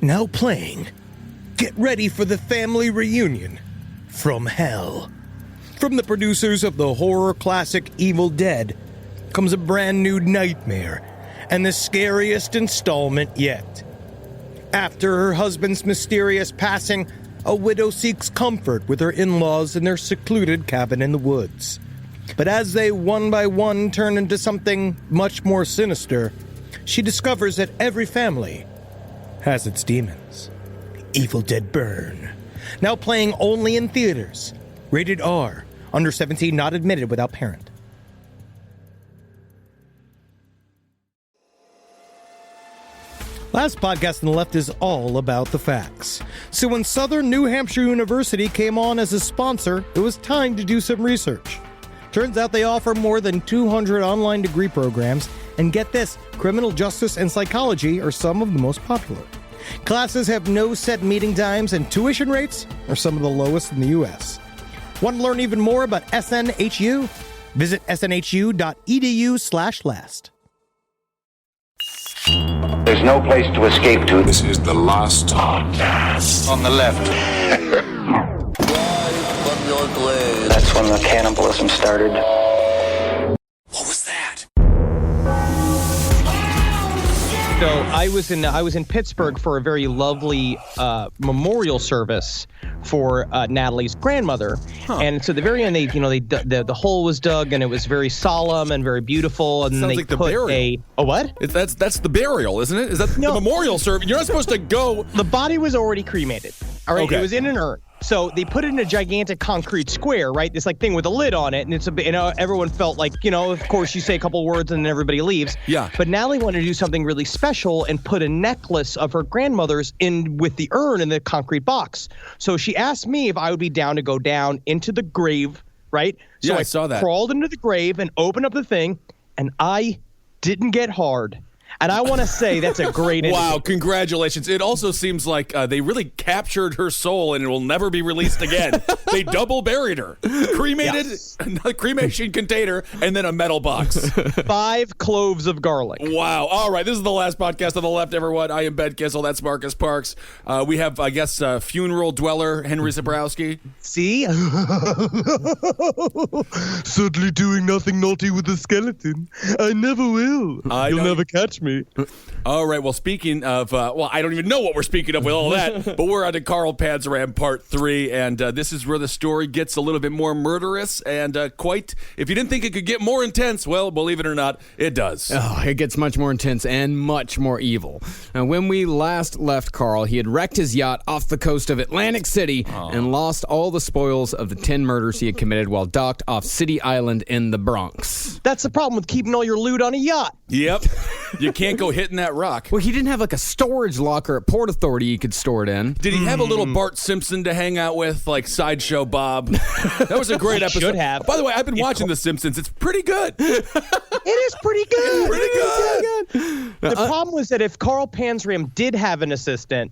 Now playing, get ready for the family reunion from hell. From the producers of the horror classic Evil Dead comes a brand new nightmare and the scariest installment yet. After her husband's mysterious passing, a widow seeks comfort with her in-laws in their secluded cabin in the woods. But as they one by one turn into something much more sinister, she discovers that every family has its demons. Evil Dead Burn. Now playing only in theaters. Rated R. Under 17, not admitted without parent. Last podcast on the left is all about the facts. So when Southern New Hampshire University came on as a sponsor, it was time to do some research. Turns out they offer more than 200 online degree programs, and get this, criminal justice and psychology are some of the most popular. Classes have no set meeting times, and tuition rates are some of the lowest in the U.S. Want to learn even more about SNHU? Visit snhu.edu/last. There's no place to escape to. This is the last podcast. On the left. That's when the cannibalism started. What was that? So I was in Pittsburgh for a very lovely memorial service for Natalie's grandmother, and so at the very end, the hole was dug, and it was very solemn and very beautiful, and Sounds they like the put burial. a what? That's the burial, isn't it? Is that No. the memorial service? You're not supposed to go. The body was already cremated. All right, Okay. It was in an urn. So they put it in a gigantic concrete square, right? This thing with a lid on it, and it's everyone felt like, of course you say a couple words and then everybody leaves. Yeah. But Natalie wanted to do something really special and put a necklace of her grandmother's in with the urn in the concrete box. So she asked me if I would be down to go down into the grave, right? So Yeah, I saw that. Crawled into the grave and opened up the thing, and I didn't get hard. And I want to say that's a great Wow, indicator. congratulations. It also seems like they really captured her soul and it will never be released again. They double buried her. Cremated, a cremation container, and then a metal box. 5 cloves of garlic. Wow. All right, this is the last podcast on the left, everyone. I am Ben Kissel. That's Marcus Parks. We have, I guess, funeral dweller Henry Zabrowski. See? Certainly doing nothing naughty with the skeleton. I never will. You'll never catch me. All right, well, speaking of, I don't even know what we're speaking of with all that, but we're on to Carl Panzram Part 3, and this is where the story gets a little bit more murderous and if you didn't think it could get more intense, well, believe it or not, it does. Oh, it gets much more intense and much more evil. Now, when we last left Carl, he had wrecked his yacht off the coast of Atlantic City and lost all the spoils of the 10 murders he had committed while docked off City Island in the Bronx. That's the problem with keeping all your loot on a yacht. Yep. You can't go hitting that rock. Well, he didn't have like a storage locker at Port Authority he could store it in. Did he have a little Bart Simpson to hang out with, like Sideshow Bob? That was a great episode. Should have. By the way, I've been watching The Simpsons. It's pretty good. It is pretty good. Pretty good. The problem was that if Carl Panzram did have an assistant,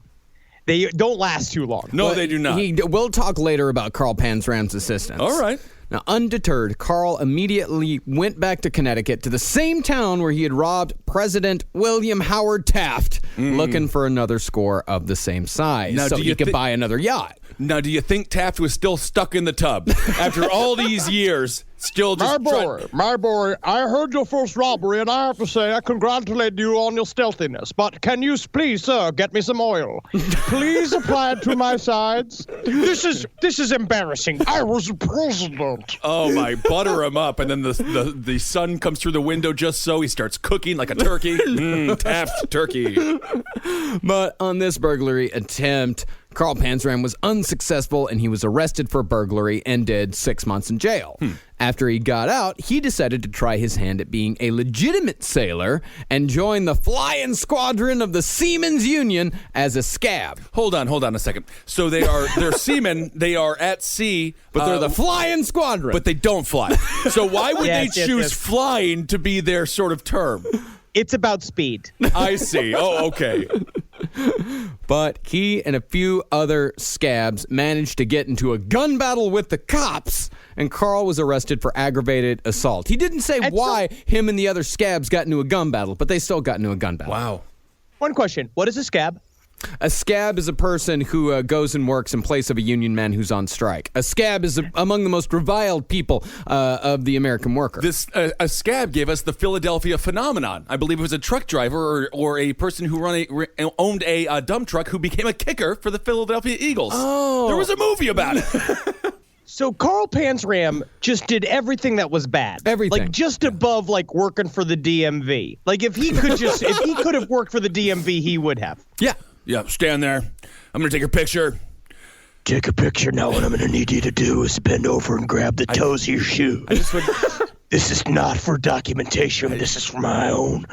they don't last too long. No, they do not. We'll talk later about Carl Panzram's assistants. All right. Now, undeterred, Carl immediately went back to Connecticut to the same town where he had robbed President William Howard Taft, looking for another score of the same size Now, so do he you could thi- buy another yacht. Now, do you think Taft was still stuck in the tub after all these years? Still just My boy, I heard your first robbery, and I have to say I congratulate you on your stealthiness. But can you please, sir, get me some oil? Please apply it to my sides. This is embarrassing. I was the president. Oh my! Butter him up, and then the sun comes through the window just so he starts cooking like a turkey. Taft turkey. But on this burglary attempt, Carl Panzram was unsuccessful and he was arrested for burglary and did 6 months in jail. After he got out, he decided to try his hand at being a legitimate sailor and join the flying squadron of the Seamen's Union as a scab. Hold on a second. So they're seamen. They are at sea, But they're the flying squadron. but they don't fly. So why would Yes, they yes, choose yes. flying to be their sort of term? It's about speed. I see. Oh, okay. But he and a few other scabs managed to get into a gun battle with the cops, and Carl was arrested for aggravated assault. He didn't say why him and the other scabs got into a gun battle, but they still got into a gun battle. Wow. One question. What is a scab? A scab is a person who goes and works in place of a union man who's on strike. A scab is among the most reviled people of the American worker. A scab gave us the Philadelphia phenomenon. I believe it was a truck driver or a person who owned a dump truck who became a kicker for the Philadelphia Eagles. Oh. There was a movie about it. So Carl Panzram just did everything that was bad. Everything. Like just above like working for the DMV. Like if he could have worked for the DMV, he would have. Yeah. Yeah, stand there. I'm going to take your picture. Take a picture now. What I'm going to need you to do is bend over and grab the toes of your shoe. This is not for documentation. This is for my own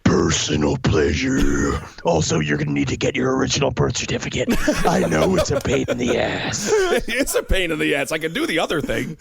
personal pleasure. Also, you're going to need to get your original birth certificate. I know it's a pain in the ass. It's a pain in the ass. I can do the other thing.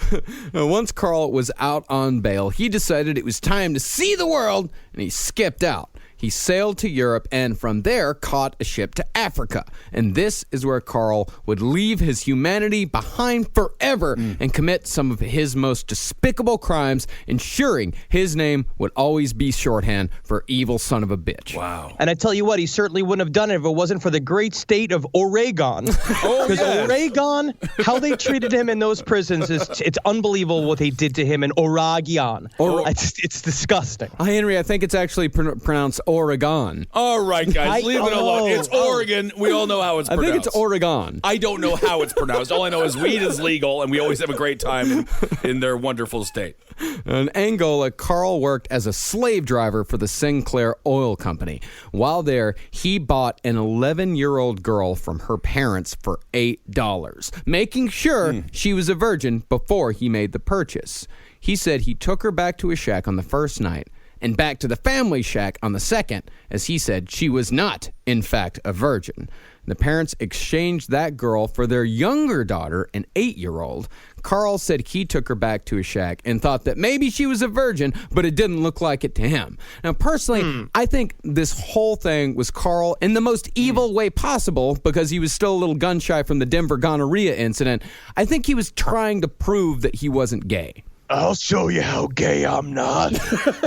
Once Carl was out on bail, he decided it was time to see the world, and he skipped out. He sailed to Europe and from there caught a ship to Africa. And this is where Carl would leave his humanity behind forever and commit some of his most despicable crimes, ensuring his name would always be shorthand for evil son of a bitch. Wow. And I tell you what, he certainly wouldn't have done it if it wasn't for the great state of Oregon. Because Oregon, how they treated him in those prisons, it's unbelievable what they did to him in Oregon. It's disgusting. Henry, I think it's actually pronounced Oregon. All right, guys, leave it alone. It's Oregon. We all know how it's pronounced. I think it's Oregon. I don't know how it's pronounced. All I know is weed is legal, and we always have a great time in their wonderful state. In Angola, Carl worked as a slave driver for the Sinclair Oil Company. While there, he bought an 11-year-old girl from her parents for $8, making sure she was a virgin before he made the purchase. He said he took her back to his shack on the first night and back to the family shack on the second, as he said she was not, in fact, a virgin. The parents exchanged that girl for their younger daughter, an 8-year-old. Carl said he took her back to his shack and thought that maybe she was a virgin, but it didn't look like it to him. Now, personally, I think this whole thing was Carl in the most evil way possible because he was still a little gun-shy from the Denver gonorrhea incident. I think he was trying to prove that he wasn't gay. I'll show you how gay I'm not.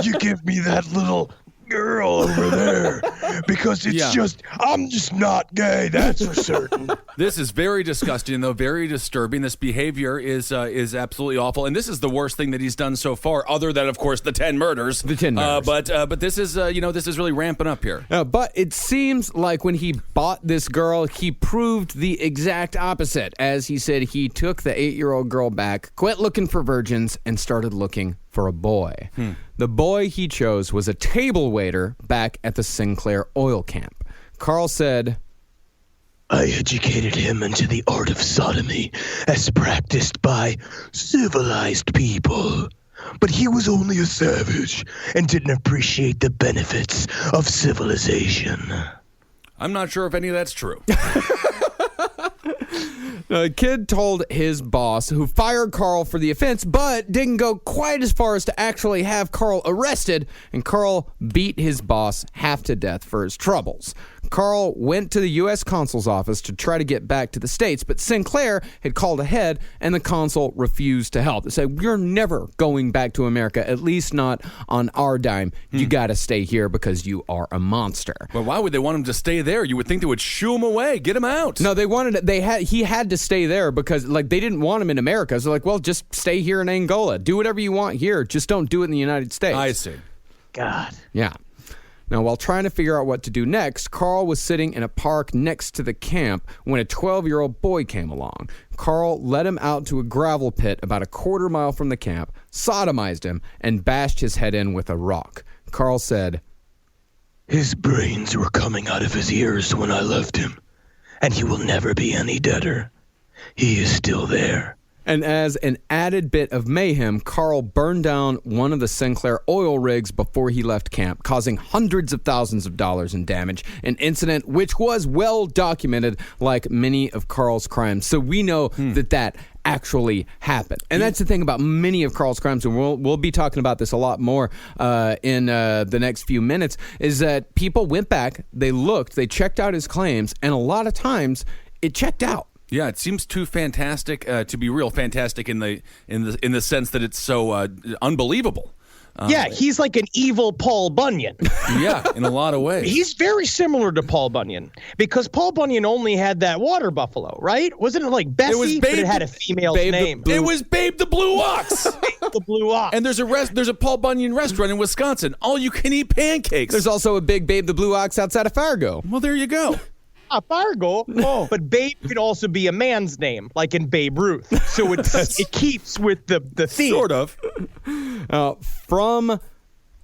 You give me that little girl over there because I'm just not gay, that's for certain. This is very disgusting, though, very disturbing. This behavior is absolutely awful, and this is the worst thing that he's done so far, other than, of course, the 10 murders. The 10 murders. But this is this is really ramping up here. But it seems like when he bought this girl, he proved the exact opposite. As he said, he took the 8-year-old girl back, quit looking for virgins, and started looking for a boy. The boy he chose was a table waiter back at the Sinclair oil camp. Carl said, I educated him into the art of sodomy as practiced by civilized people. But he was only a savage and didn't appreciate the benefits of civilization. I'm not sure if any of that's true. The kid told his boss, who fired Carl for the offense, but didn't go quite as far as to actually have Carl arrested, and Carl beat his boss half to death for his troubles. Carl went to the U.S. consul's office to try to get back to the States, but Sinclair had called ahead, and the consul refused to help. They said, you're never going back to America, at least not on our dime. You got to stay here because you are a monster. Well, why would they want him to stay there? You would think they would shoo him away, get him out. No, he had to stay there because they didn't want him in America. So well, just stay here in Angola. Do whatever you want here. Just don't do it in the United States. I see. God. Yeah. Now, while trying to figure out what to do next, Carl was sitting in a park next to the camp when a 12-year-old boy came along. Carl led him out to a gravel pit about a quarter mile from the camp, sodomized him, and bashed his head in with a rock. Carl said, His brains were coming out of his ears when I left him, and he will never be any deader. He is still there. And as an added bit of mayhem, Carl burned down one of the Sinclair oil rigs before he left camp, causing hundreds of thousands of dollars in damage, an incident which was well documented like many of Carl's crimes. So we know that actually happened. And that's the thing about many of Carl's crimes, and we'll be talking about this a lot more in the next few minutes, is that people went back, they looked, they checked out his claims, and a lot of times it checked out. Yeah, it seems too fantastic to be real fantastic in the sense that it's so unbelievable. Yeah, he's like an evil Paul Bunyan. Yeah, in a lot of ways. He's very similar to Paul Bunyan because Paul Bunyan only had that water buffalo, right? Wasn't it like Bessie, but it had a female's name? It was Babe the Blue Ox. Babe the Blue Ox. And there's a Paul Bunyan restaurant in Wisconsin. All you can eat pancakes. There's also a big Babe the Blue Ox outside of Fargo. Well, there you go. Fargo. Oh. But Babe could also be a man's name, like in Babe Ruth. So it keeps with the theme. Sort of. From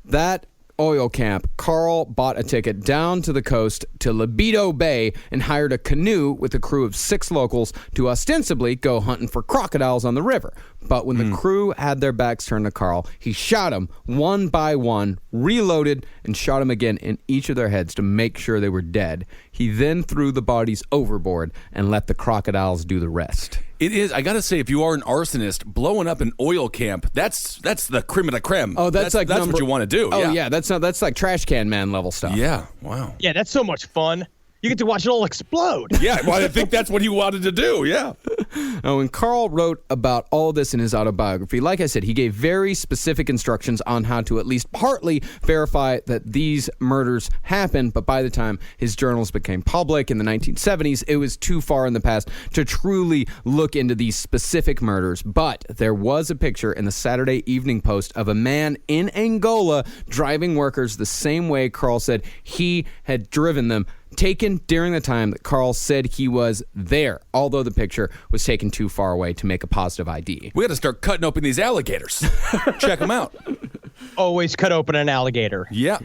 that oil camp, Carl bought a ticket down to the coast to Libido Bay and hired a canoe with a crew of 6 locals to ostensibly go hunting for crocodiles on the river. But when the crew had their backs turned to Carl, he shot them one by one, reloaded, and shot them again in each of their heads to make sure they were dead. He then threw the bodies overboard and let the crocodiles do the rest. It is. I gotta say, if you are an arsonist, blowing up an oil camp, that's the creme de la creme. Oh, that's what you want to do. Oh yeah, that's like Trash Can Man level stuff. Yeah. Wow. Yeah, that's so much fun. You get to watch it all explode. Yeah, well, I think that's what he wanted to do. Yeah. Now, when Carl wrote about all this in his autobiography, like I said, he gave very specific instructions on how to at least partly verify that these murders happened. But by the time his journals became public in the 1970s, it was too far in the past to truly look into these specific murders. But there was a picture in the Saturday Evening Post of a man in Angola driving workers the same way Carl said he had driven them, taken during the time that Carl said he was there, although the picture was taken too far away to make a positive ID. We got to start cutting open these alligators. Check them out. Always cut open an alligator. Yeah.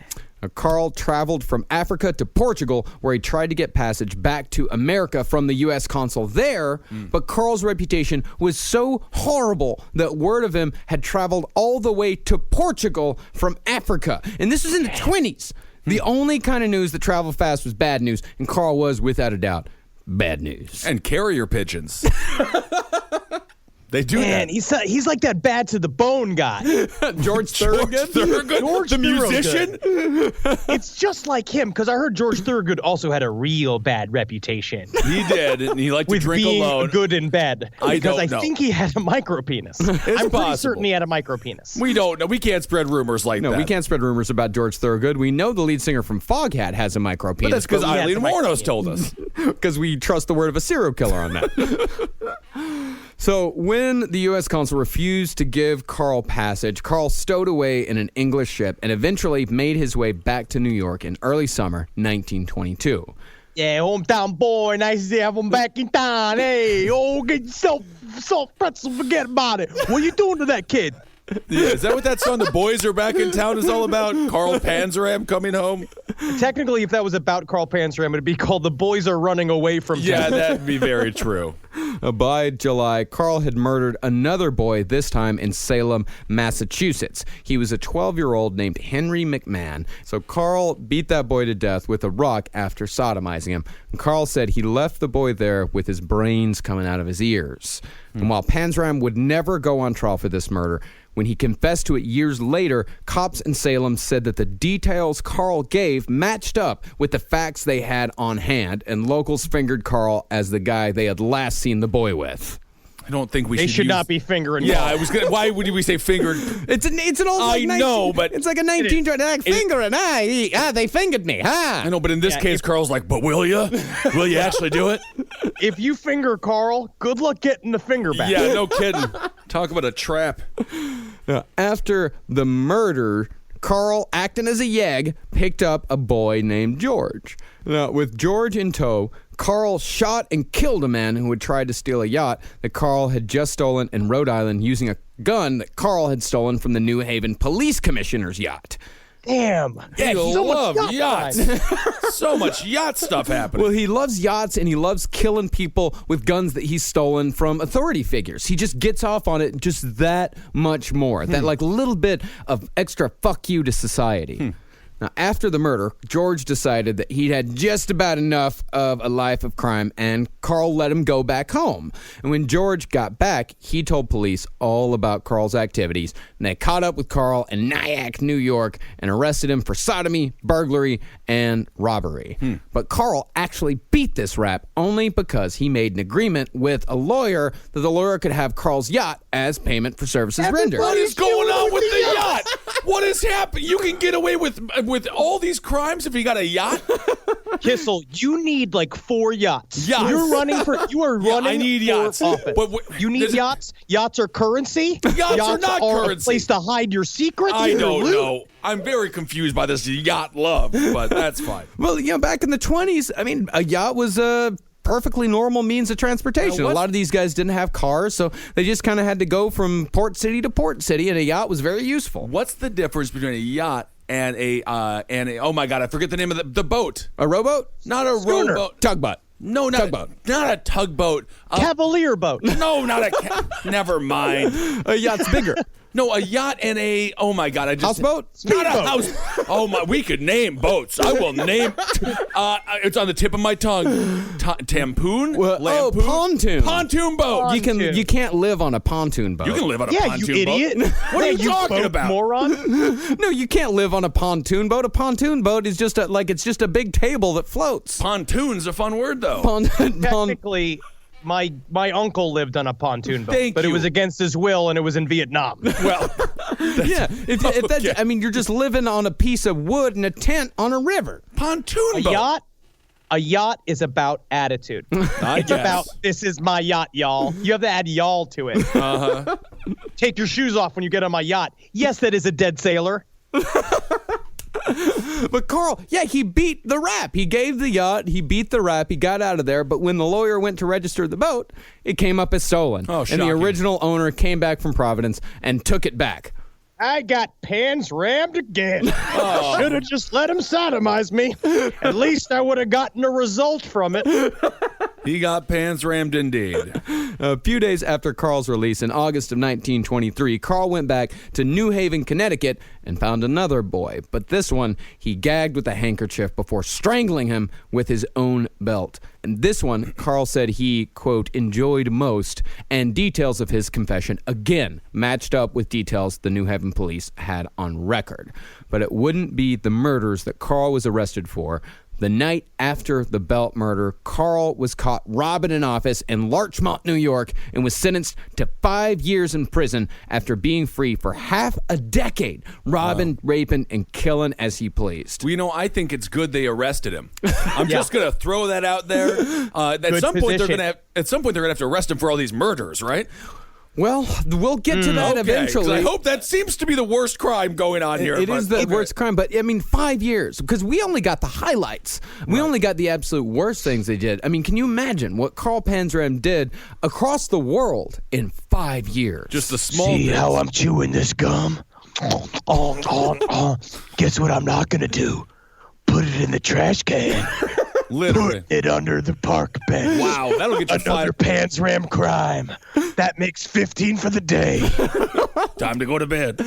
Carl traveled from Africa to Portugal, where he tried to get passage back to America from the U.S. consul there, but Carl's reputation was so horrible that word of him had traveled all the way to Portugal from Africa. And this was in the 20s. The only kind of news that traveled fast was bad news, and Carl was, without a doubt, bad news. And carrier pigeons. They do Man, that. he's like that bad to the bone guy. George Thorogood? George the musician? It's just like him, because I heard George Thorogood also had a real bad reputation. He did, and he liked to With drink being alone. good in bed. Because I know. think he had a micropenis. I'm pretty possible. certain he had a micropenis. We don't know. We can't spread rumors like that. No, we can't spread rumors about George Thorogood. We know the lead singer from Foghat has a micropenis. But that's because he has Eileen a Warnos micropenis. told us. Because we trust the word of a serial killer on that. So when the U.S. consul refused to give Carl passage, Carl stowed away in an English ship and eventually made his way back to New York in early summer 1922. Yeah, hometown boy, nice to have him back in town. Hey, get yourself soft pretzel, forget about it. What you doing to that kid? Yeah, is that what that song, The Boys Are Back in Town, is all about? Carl Panzram coming home? Technically, if that was about Carl Panzram, it'd be called The Boys Are Running Away from Yeah, Town. that'd be very true. By July, Carl had murdered another boy, this time in Salem, Massachusetts. He was a 12-year-old named Henry McMahon. So Carl beat that boy to death with a rock after sodomizing him. And Carl said he left the boy there with his brains coming out of his ears. And while Panzram would never go on trial for this murder, when he confessed to it years later, cops in Salem said that the details Carl gave matched up with the facts they had on hand, and locals fingered Carl as the guy they had last seen the boy with. I don't think we They should use... not be fingering. Yeah, Carl. I was gonna. Why would we say fingered? It's an old. I know, but it's like a 1920 like fingering. They fingered me. I know, but in this case, Carl's like, "But will you? Will you actually do it?" If you finger Carl, good luck getting the finger back. Yeah, no kidding. Talk about a trap. Now, after the murder, Carl, acting as a yegg, picked up a boy named George. Now, with George in tow, Carl shot and killed a man who had tried to steal a yacht that Carl had just stolen in Rhode Island using a gun that Carl had stolen from the New Haven police commissioner's yacht. Damn. Yeah, so you much love yacht yachts. time. So much yacht stuff happening. Well, he loves yachts and he loves killing people with guns that he's stolen from authority figures. He just gets off on it just that much more. That like little bit of extra fuck you to society. Now, after the murder, George decided that he'd had just about enough of a life of crime, and Carl let him go back home. And when George got back, he told police all about Carl's activities, and they caught up with Carl in Nyack, New York, and arrested him for sodomy, burglary, and robbery. But Carl actually beat this rap only because he made an agreement with a lawyer that the lawyer could have Carl's yacht as payment for services rendered. What is going on with the yacht? What is happening? You can get away with all these crimes if you got a yacht? Kissel, you need like 4 yachts. Yachts. You are running I need for yachts. office. You need yachts? Yachts are currency? Yachts are not currency. A place to hide your secrets? I your don't loot? know. I'm very confused by this yacht love, but that's fine. Well, back in the 20s, I mean, a yacht was a perfectly normal means of transportation. A lot of these guys didn't have cars, so they just kind of had to go from port city to port city, and a yacht was very useful. What's the difference between a yacht and a oh my God, I forget the name of the boat. A rowboat? Not a rowboat. Tugboat. No, not Tugboat. Not a tugboat. Cavalier boat. No, not never mind. A yacht's bigger. No, a yacht and a, oh my God, Houseboat? Not a house. Oh my, we could name boats. I will name, it's on the tip of my tongue. Tampoon? Lampoon? Pontoon. Pontoon boat. You can't live on a pontoon boat. You can live on a Yeah, pontoon you boat. idiot. What are you talking boat about? moron? No, you can't live on a pontoon boat. A pontoon boat is just it's just a big table that floats. Pontoon's a fun word, though. Technically, my uncle lived on a pontoon boat, Thank but you. it was against his will, and it was in Vietnam. Well, Yeah, I mean, you're just living on a piece of wood in a tent on a river. pontoon A boat. yacht is about attitude. I It's guess. about, this is my yacht, y'all. You have to add y'all to it. Uh-huh. Take your shoes off when you get on my yacht. Yes, that is a dead sailor. But Carl, he beat the rap. He gave the yacht, he beat the rap, he got out of there, but when the lawyer went to register the boat, it came up as stolen. Oh, and the shocking. original owner came back from Providence and took it back. I got pans rammed again. Should have just let him sodomize me. At least I would have gotten a result from it. He got pants rammed indeed. A few days after Carl's release in August of 1923, Carl went back to New Haven, Connecticut, and found another boy. But this one, he gagged with a handkerchief before strangling him with his own belt. And this one, Carl said he, quote, enjoyed most, and details of his confession, again, matched up with details the New Haven police had on record. But it wouldn't be the murders that Carl was arrested for. The night after the belt murder, Carl was caught robbing an office in Larchmont, New York, and was sentenced to 5 years in prison after being free for half a decade, robbing, raping, and killing as he pleased. Well, I think it's good they arrested him. I'm just gonna throw that out there. At some point, they're gonna have to arrest him for all these murders, right? Well, we'll get to that Okay, 'cause eventually. I hope that seems to be the worst crime going on here. It but- is the okay. worst crime, but I mean, 5 years, because we only got the highlights. We only got the absolute worst things they did. I mean, can you imagine what Carl Panzram did across the world in 5 years? Just the small See bits. how I'm chewing this gum? Guess what I'm not gonna do? Put it in the trash can. Literally. Put it under the park bench. Wow, that'll get you Another five. Panzram crime. That makes 15 for the day. Time to go to bed.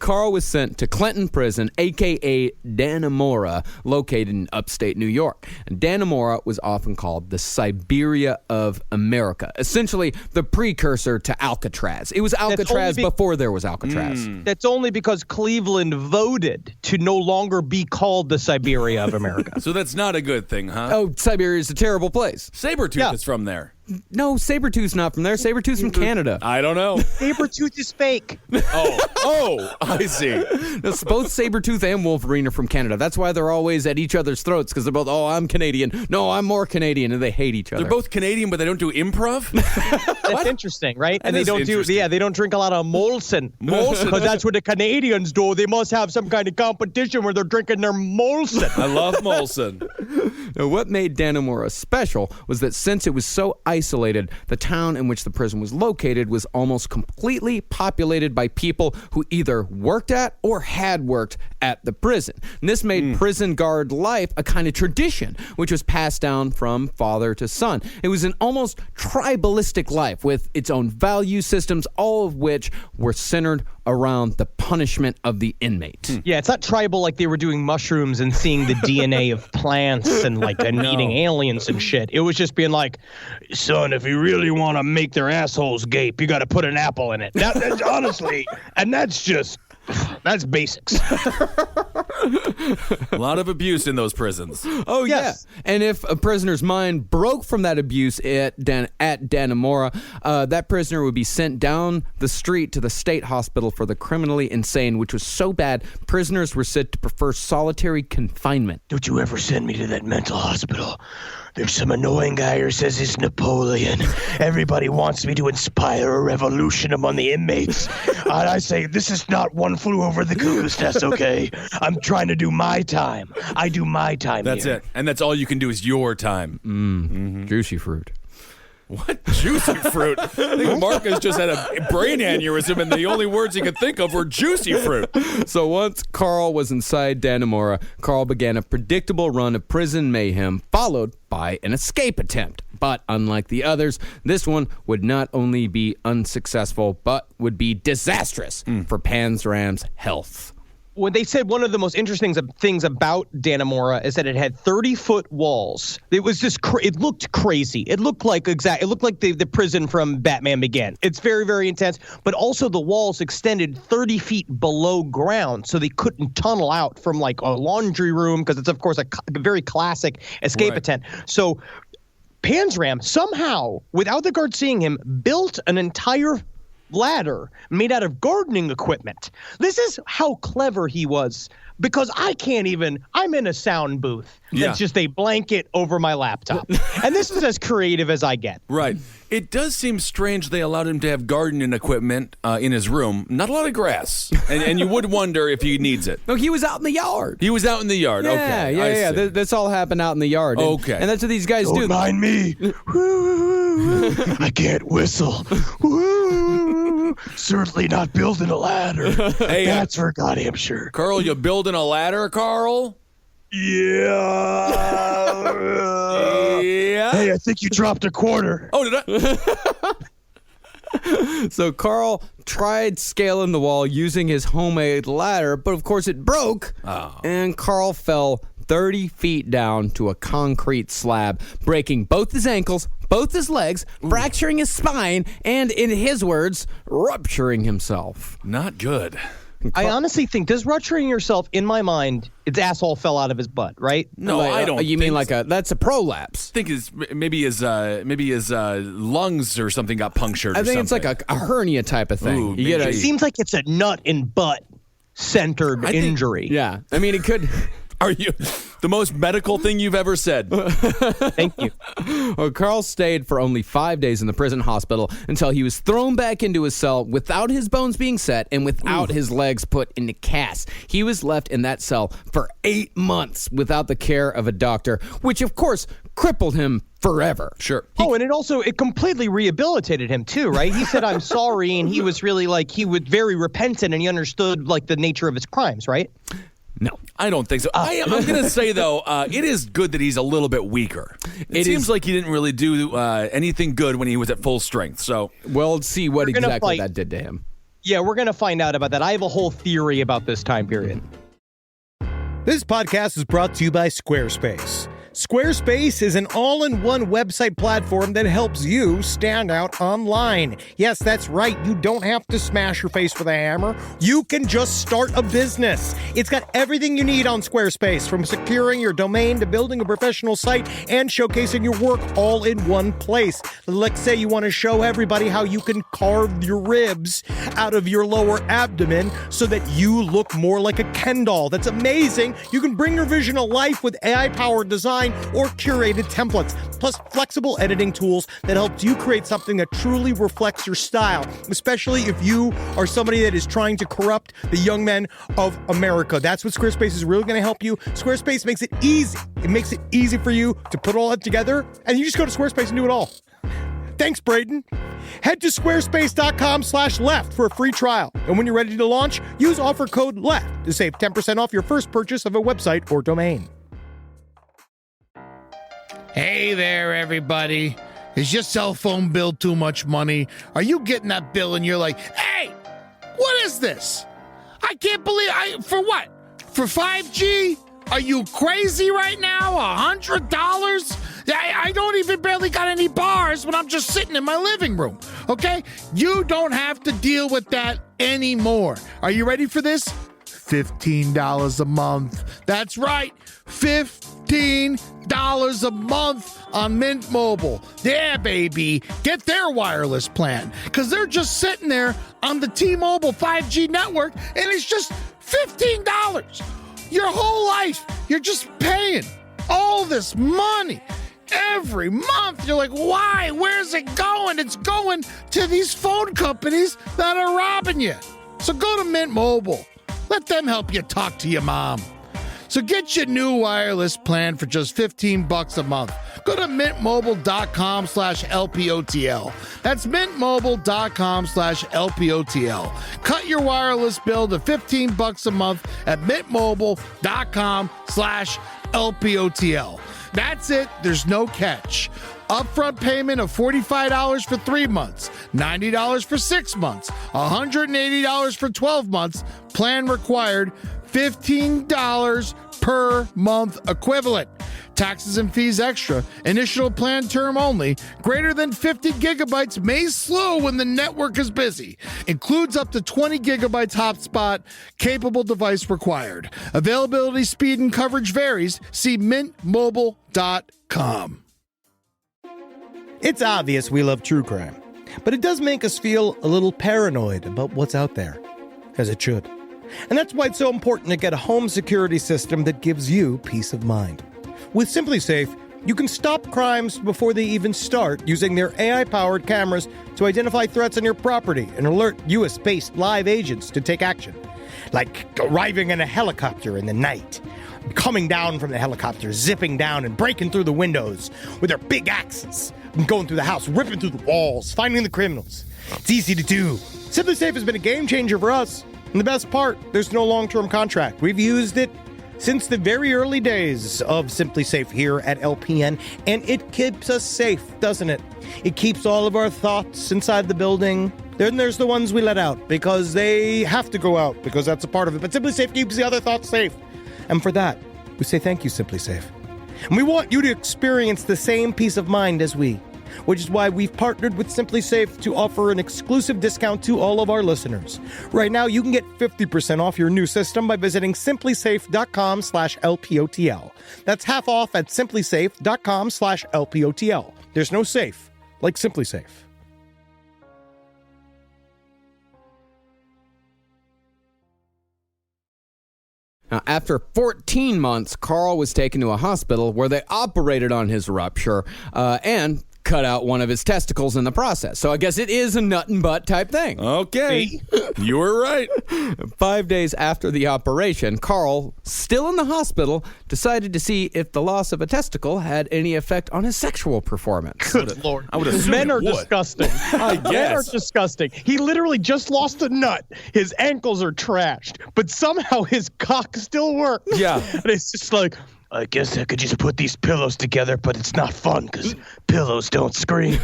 Carl was sent to Clinton Prison, a.k.a. Dannemora, located in upstate New York. And Dannemora was often called the Siberia of America, essentially the precursor to Alcatraz. It was Alcatraz before there was Alcatraz. That's only because Cleveland voted to no longer be called the Siberia of America. So that's not a good thing, huh? Oh, Siberia is a terrible place. Sabretooth is from there. No, Sabretooth's not from there. Sabretooth's from Canada. I don't know. Sabretooth is fake. Oh, I see. Both Sabretooth and Wolverine are from Canada. That's why they're always at each other's throats, because they're both, I'm Canadian. No, I'm more Canadian, and they hate each other. They're both Canadian, but they don't do improv? That's interesting, right? And is they don't interesting. they don't drink a lot of Molson. Molson. Because that's what the Canadians do. They must have some kind of competition where they're drinking their Molson. I love Molson. Now, what made Dannemora special was that since it was so isolated, the town in which the prison was located was almost completely populated by people who either worked at or had worked at the prison. And this made prison guard life a kind of tradition, which was passed down from father to son. It was an almost tribalistic life with its own value systems, all of which were centered around the punishment of the inmate. Yeah, it's not tribal like they were doing mushrooms and seeing the DNA of plants and eating aliens and shit. It was just being like, son, if you really want to make their assholes gape, you got to put an apple in it. That's honestly, and that's just That's basics. A lot of abuse in those prisons. Oh, Yes. yeah. And if a prisoner's mind broke from that abuse at Dannemora, that prisoner would be sent down the street to the state hospital for the criminally insane, which was so bad, prisoners were said to prefer solitary confinement. Don't you ever send me to that mental hospital. There's some annoying guy who says he's Napoleon. Everybody wants me to inspire a revolution among the inmates. And I say, this is not One Flew Over the Cuckoo's Nest, okay? I'm trying to do my time. I do my time That's here. it. And that's all you can do is your time. Juicy fruit. What juicy fruit? I think Marcus just had a brain aneurysm, and the only words he could think of were juicy fruit. So once Carl was inside Dannemora, Carl began a predictable run of prison mayhem, followed by an escape attempt. But unlike the others, this one would not only be unsuccessful, but would be disastrous for Panzram's health. When they said one of the most interesting things about Dannemora is that it had 30-foot walls. It was just it looked crazy. It looked like the prison from Batman Begins. It's very, very intense, but also the walls extended 30 feet below ground, so they couldn't tunnel out from like a laundry room, because it's of course a very classic escape attempt. So Panzram somehow, without the guard seeing him, built an entire ladder made out of gardening equipment. This is how clever he was, because I'm in a sound booth that's just a blanket over my laptop. And this is as creative as I get. Right. It does seem strange they allowed him to have gardening equipment in his room. Not a lot of grass. And you would wonder if he needs it. No, he was out in the yard. He was out in the yard. Okay. Yeah. I see. This all happened out in the yard. Okay. And that's what these guys do. Don't mind me. I can't whistle. Certainly not building a ladder. Hey, That's for goddamn sure. Carl, you building a ladder, Carl? Yeah. Yeah. Hey, I think you dropped a quarter. Oh, did I? So Carl tried scaling the wall using his homemade ladder, but of course it broke, and Carl fell 30 feet down to a concrete slab, breaking both his ankles, both his legs, fracturing his spine, and, in his words, rupturing himself. Not good. I honestly think, does rupturing yourself, in my mind, its asshole fell out of his butt, right? No, I don't. You mean like that's a prolapse? I think maybe his lungs or something got punctured. I think or it's like a hernia type of thing. Ooh, You get It seems like it's a nut and butt centered injury. yeah. I mean, it could. Are you the most medical thing you've ever said? Thank you. Well, Carl stayed for only 5 days in the prison hospital until he was thrown back into his cell without his bones being set and without his legs put into casts. He was left in that cell for 8 months without the care of a doctor, which of course crippled him forever. Sure. And it completely rehabilitated him too, right? He said, I'm sorry, and he was really he was very repentant, and he understood the nature of his crimes, right? No, I don't think so. I'm going to say, though, it is good that he's a little bit weaker. It seems like he didn't really do anything good when he was at full strength. So we'll see what exactly fight. that did to him. Yeah, we're going to find out about that. I have a whole theory about this time period. This podcast is brought to you by Squarespace. Squarespace is an all-in-one website platform that helps you stand out online. Yes, that's right. You don't have to smash your face with a hammer. You can just start a business. It's got everything you need on Squarespace, from securing your domain to building a professional site and showcasing your work all in one place. Let's say you want to show everybody how you can carve your ribs out of your lower abdomen so that you look more like a Ken doll. That's amazing. You can bring your vision to life with AI-powered design or curated templates, plus flexible editing tools that helps you create something that truly reflects your style, especially if you are somebody that is trying to corrupt the young men of America. That's what Squarespace is really going to help you. Squarespace makes it easy. It makes it easy for you to put all that together, and you just go to Squarespace and do it all. Thanks, Braden. Head to squarespace.com/left for a free trial. And when you're ready to launch, use offer code LEFT to save 10% off your first purchase of a website or domain. Hey there, everybody. Is your cell phone bill too much money? Are you getting that bill and you're like, hey, what is this? I can't believe for what? For 5G? Are you crazy right now? $100? I don't even barely got any bars when I'm just sitting in my living room, okay? You don't have to deal with that anymore. Are you ready for this? $15 a month. That's right, $15 a month on Mint Mobile. Yeah, baby. Get their wireless plan because they're just sitting there on the T-Mobile 5G network, and it's just $15. Your whole life, you're just paying all this money every month. You're like, why? Where's it going? It's going to these phone companies that are robbing you. So go to Mint Mobile. Let them help you talk to your mom. So get your new wireless plan for just $15 a month. Go to mintmobile.com/LPOTL. That's mintmobile.com/LPOTL. Cut your wireless bill to $15 a month at mintmobile.com/LPOTL. That's it. There's no catch. Upfront payment of $45 for 3 months, $90 for 6 months, $180 for 12 months. Plan required, $15 per month equivalent. Taxes and fees extra. Initial plan term only. Greater than 50 gigabytes may slow when the network is busy. Includes up to 20 gigabytes hotspot. Capable device required. Availability, speed, and coverage varies. See mintmobile.com. It's obvious we love true crime, but it does make us feel a little paranoid about what's out there, as it should. And that's why it's so important to get a home security system that gives you peace of mind. With SimpliSafe, you can stop crimes before they even start using their AI-powered cameras to identify threats on your property and alert US-based live agents to take action. Like arriving in a helicopter in the night, coming down from the helicopter, zipping down and breaking through the windows with their big axes, and going through the house, ripping through the walls, finding the criminals. It's easy to do. SimpliSafe has been a game changer for us. And the best part, there's no long-term contract. We've used it since the very early days of SimpliSafe here at LPN, and it keeps us safe, doesn't it? It keeps all of our thoughts inside the building. Then there's the ones we let out because they have to go out because that's a part of it. But SimpliSafe keeps the other thoughts safe. And for that, we say thank you, SimpliSafe. And we want you to experience the same peace of mind as we, which is why we've partnered with SimpliSafe to offer an exclusive discount to all of our listeners. Right now, you can get 50% off your new system by visiting simplisafe.com/LPOTL. That's half off at simplisafe.com/LPOTL. There's no safe like SimpliSafe. Now, after 14 months, Carl was taken to a hospital where they operated on his rupture and cut out one of his testicles in the process. So I guess it is a nut and butt type thing. Okay. You were right. 5 days after the operation, Carl, still in the hospital, decided to see if the loss of a testicle had any effect on his sexual performance. Good Lord. I would assume Men it are would. disgusting. I Men are guess. disgusting. He literally just lost a nut. His ankles are trashed, but somehow his cock still works. Yeah. And it's just like, I guess I could just put these pillows together, but it's not fun because pillows don't scream.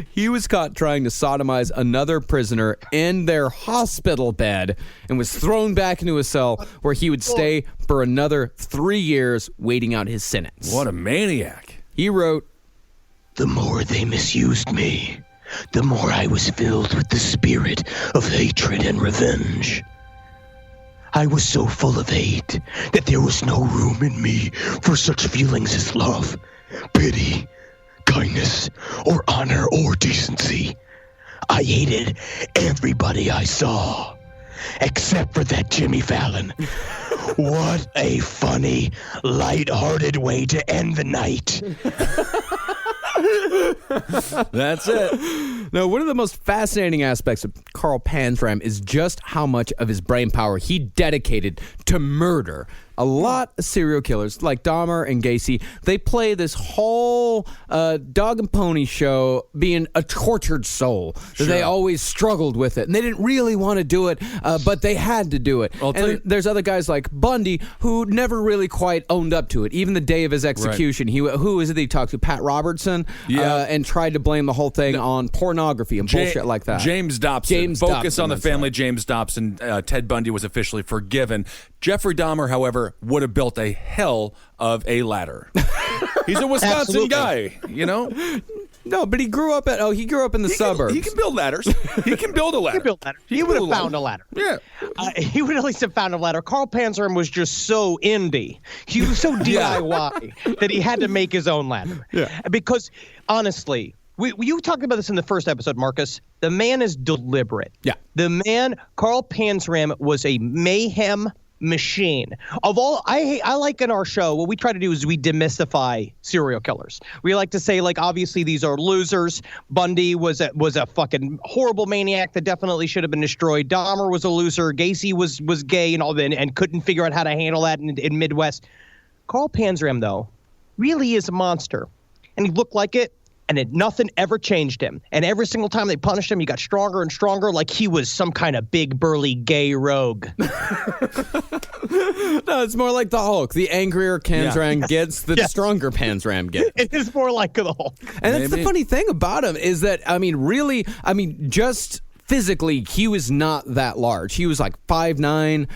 He was caught trying to sodomize another prisoner in their hospital bed and was thrown back into a cell where he would stay for another 3 years waiting out his sentence. What a maniac. He wrote, The more they misused me, the more I was filled with the spirit of hatred and revenge. I was so full of hate that there was no room in me for such feelings as love, pity, kindness, or honor or decency. I hated everybody I saw, except for that Jimmy Fallon. What a funny, light-hearted way to end the night. That's it. Now, one of the most fascinating aspects of Carl Panzram is just how much of his brain power he dedicated to murder. A lot of serial killers, like Dahmer and Gacy, they play this whole dog and pony show being a tortured soul. Sure. They always struggled with it, and they didn't really want to do it, but they had to do it. And there's other guys like Bundy who never really quite owned up to it. Even the day of his execution, who is it that he talked to? Pat Robertson? Yeah. And tried to blame the whole thing on pornography and bullshit like that. James Dobson. Focus on the family. Right. James Dobson. Ted Bundy was officially forgiven. Jeffrey Dahmer, however, would have built a hell of a ladder. He's a Wisconsin guy, you know? No, but he grew up in the suburbs. He can build ladders. He can build a ladder. He would have found a ladder. Yeah. He would at least have found a ladder. Carl Panzram was just so indie. He was so DIY that he had to make his own ladder. Yeah. Because, honestly, you talked about this in the first episode, Marcus. The man is deliberate. Yeah. The man, Carl Panzram, was a mayhem machine. Of all, I like in our show, what we try to do is we demystify serial killers. We like to say, like, obviously these are losers. Bundy was a fucking horrible maniac that definitely should have been destroyed. Dahmer was a loser. Gacy was gay and all that, and couldn't figure out how to handle that in Midwest. Carl Panzram, though, really is a monster, and he looked like it. And nothing ever changed him. And every single time they punished him, he got stronger and stronger, like he was some kind of big, burly, gay rogue. No, it's more like the Hulk. The angrier Panzram gets, the stronger Panzram gets. It is more like the Hulk. And that's the funny thing about him is that, just physically, he was not that large. He was like 5'9",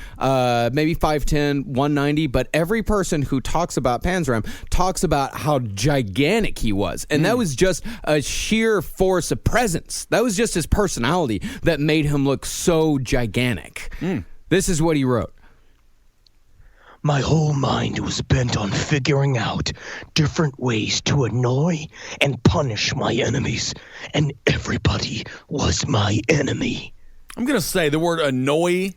maybe 5'10", 190. But every person who talks about Panzram talks about how gigantic he was. And that was just a sheer force of presence. That was just his personality that made him look so gigantic. This is what he wrote. My whole mind was bent on figuring out different ways to annoy and punish my enemies, and everybody was my enemy. I'm going to say the word annoy.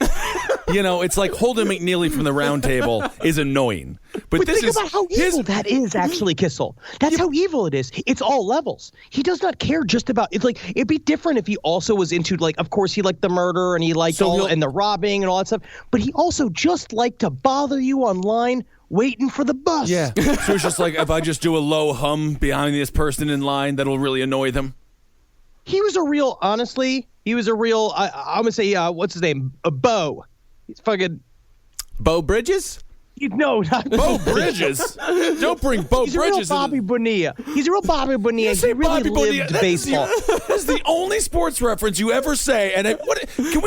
It's like Holden McNeely from the Round Table is annoying. But this think about how evil that is, actually, Kissel. That's how evil it is. It's all levels. He does not care just about. It's like it'd be different if he also was into, like, of course he liked the murder and he liked and the robbing and all that stuff. But he also just liked to bother you online waiting for the bus. Yeah. So it's just like, if I just do a low hum behind this person in line, that'll really annoy them. He was a real, honestly. He was a real. I'm gonna say, what's his name? Bo. He's fucking Bo Bridges? No, not Bo Bridges. Don't bring Bo He's Bridges. He's a real Bobby Bonilla. He's a real Bobby Bonilla. He really lived baseball. That's the only sports reference you ever say. And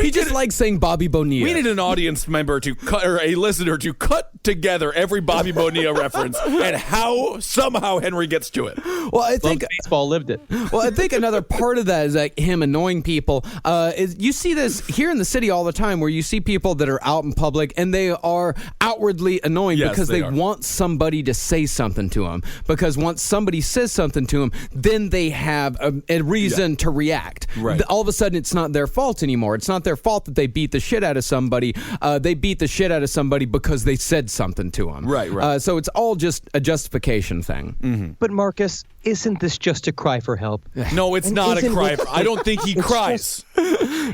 he just likes saying Bobby Bonilla. We need an audience member to cut, or a listener to cut together every Bobby Bonilla reference and how somehow Henry gets to it. Well, I think baseball lived it. Well, I think another part of that is like him annoying people. Is you see this here in the city all the time, where you see people that are out in public and they are outwardly annoying because they want somebody to say something to them. Because once somebody says something to them, then they have a reason to react. Right. All of a sudden, it's not their fault anymore. It's not their fault that they beat the shit out of somebody. They beat the shit out of somebody because they said something to them. Right. So it's all just a justification thing. Mm-hmm. But Marcus, isn't this just a cry for help? No, it's not a cry for. I don't think he cries.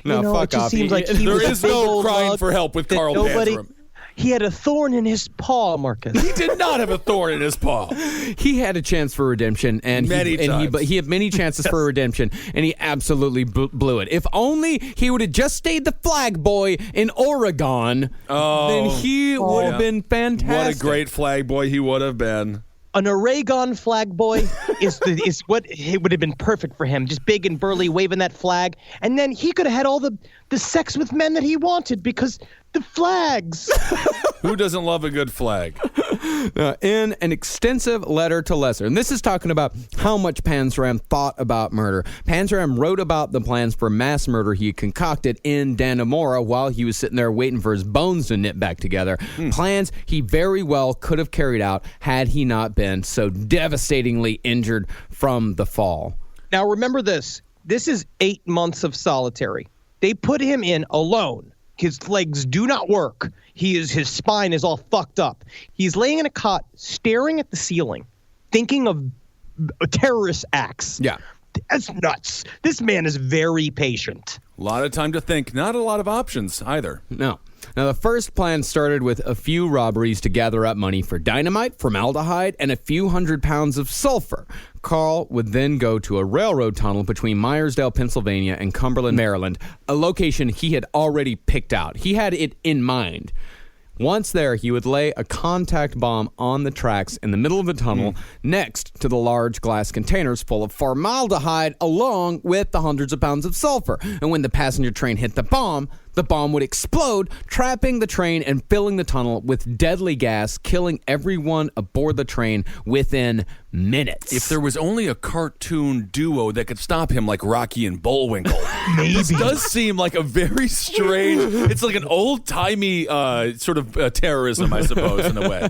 No, fuck it just off. seems like There is no crying for help with Carl Panzram. He had a thorn in his paw, Marcus. He did not have a thorn in his paw. He had a chance for redemption, and he had many chances for redemption, and he absolutely blew it. If only he would have just stayed the flag boy in Oregon, then he would have been fantastic. What a great flag boy he would have been. An Oregon flag boy is what it would have been perfect for him. Just big and burly, waving that flag, and then he could have had all the sex with men that he wanted because the flags. Who doesn't love a good flag? In an extensive letter to Lesser, and this is talking about how much Panzram thought about murder. Panzram wrote about the plans for mass murder he concocted in Dannemora while he was sitting there waiting for his bones to knit back together. Plans he very well could have carried out had he not been so devastatingly injured from the fall. Now remember this. This is 8 months of solitary. They put him in alone. His legs do not work. His spine is all fucked up. He's laying in a cot, staring at the ceiling, thinking of terrorist acts. Yeah. That's nuts. This man is very patient. A lot of time to think. Not a lot of options either. No. Now, the first plan started with a few robberies to gather up money for dynamite, formaldehyde, and a few hundred pounds of sulfur. Carl would then go to a railroad tunnel between Myersdale, Pennsylvania, and Cumberland, Maryland, a location he had already picked out. He had it in mind. Once there, he would lay a contact bomb on the tracks in the middle of the tunnel next to the large glass containers full of formaldehyde along with the hundreds of pounds of sulfur. And when the passenger train hit the bomb the bomb would explode, trapping the train and filling the tunnel with deadly gas, killing everyone aboard the train within minutes. If there was only a cartoon duo that could stop him like Rocky and Bullwinkle. Maybe. This does seem like a very strange, it's like an old-timey sort of terrorism, I suppose, in a way.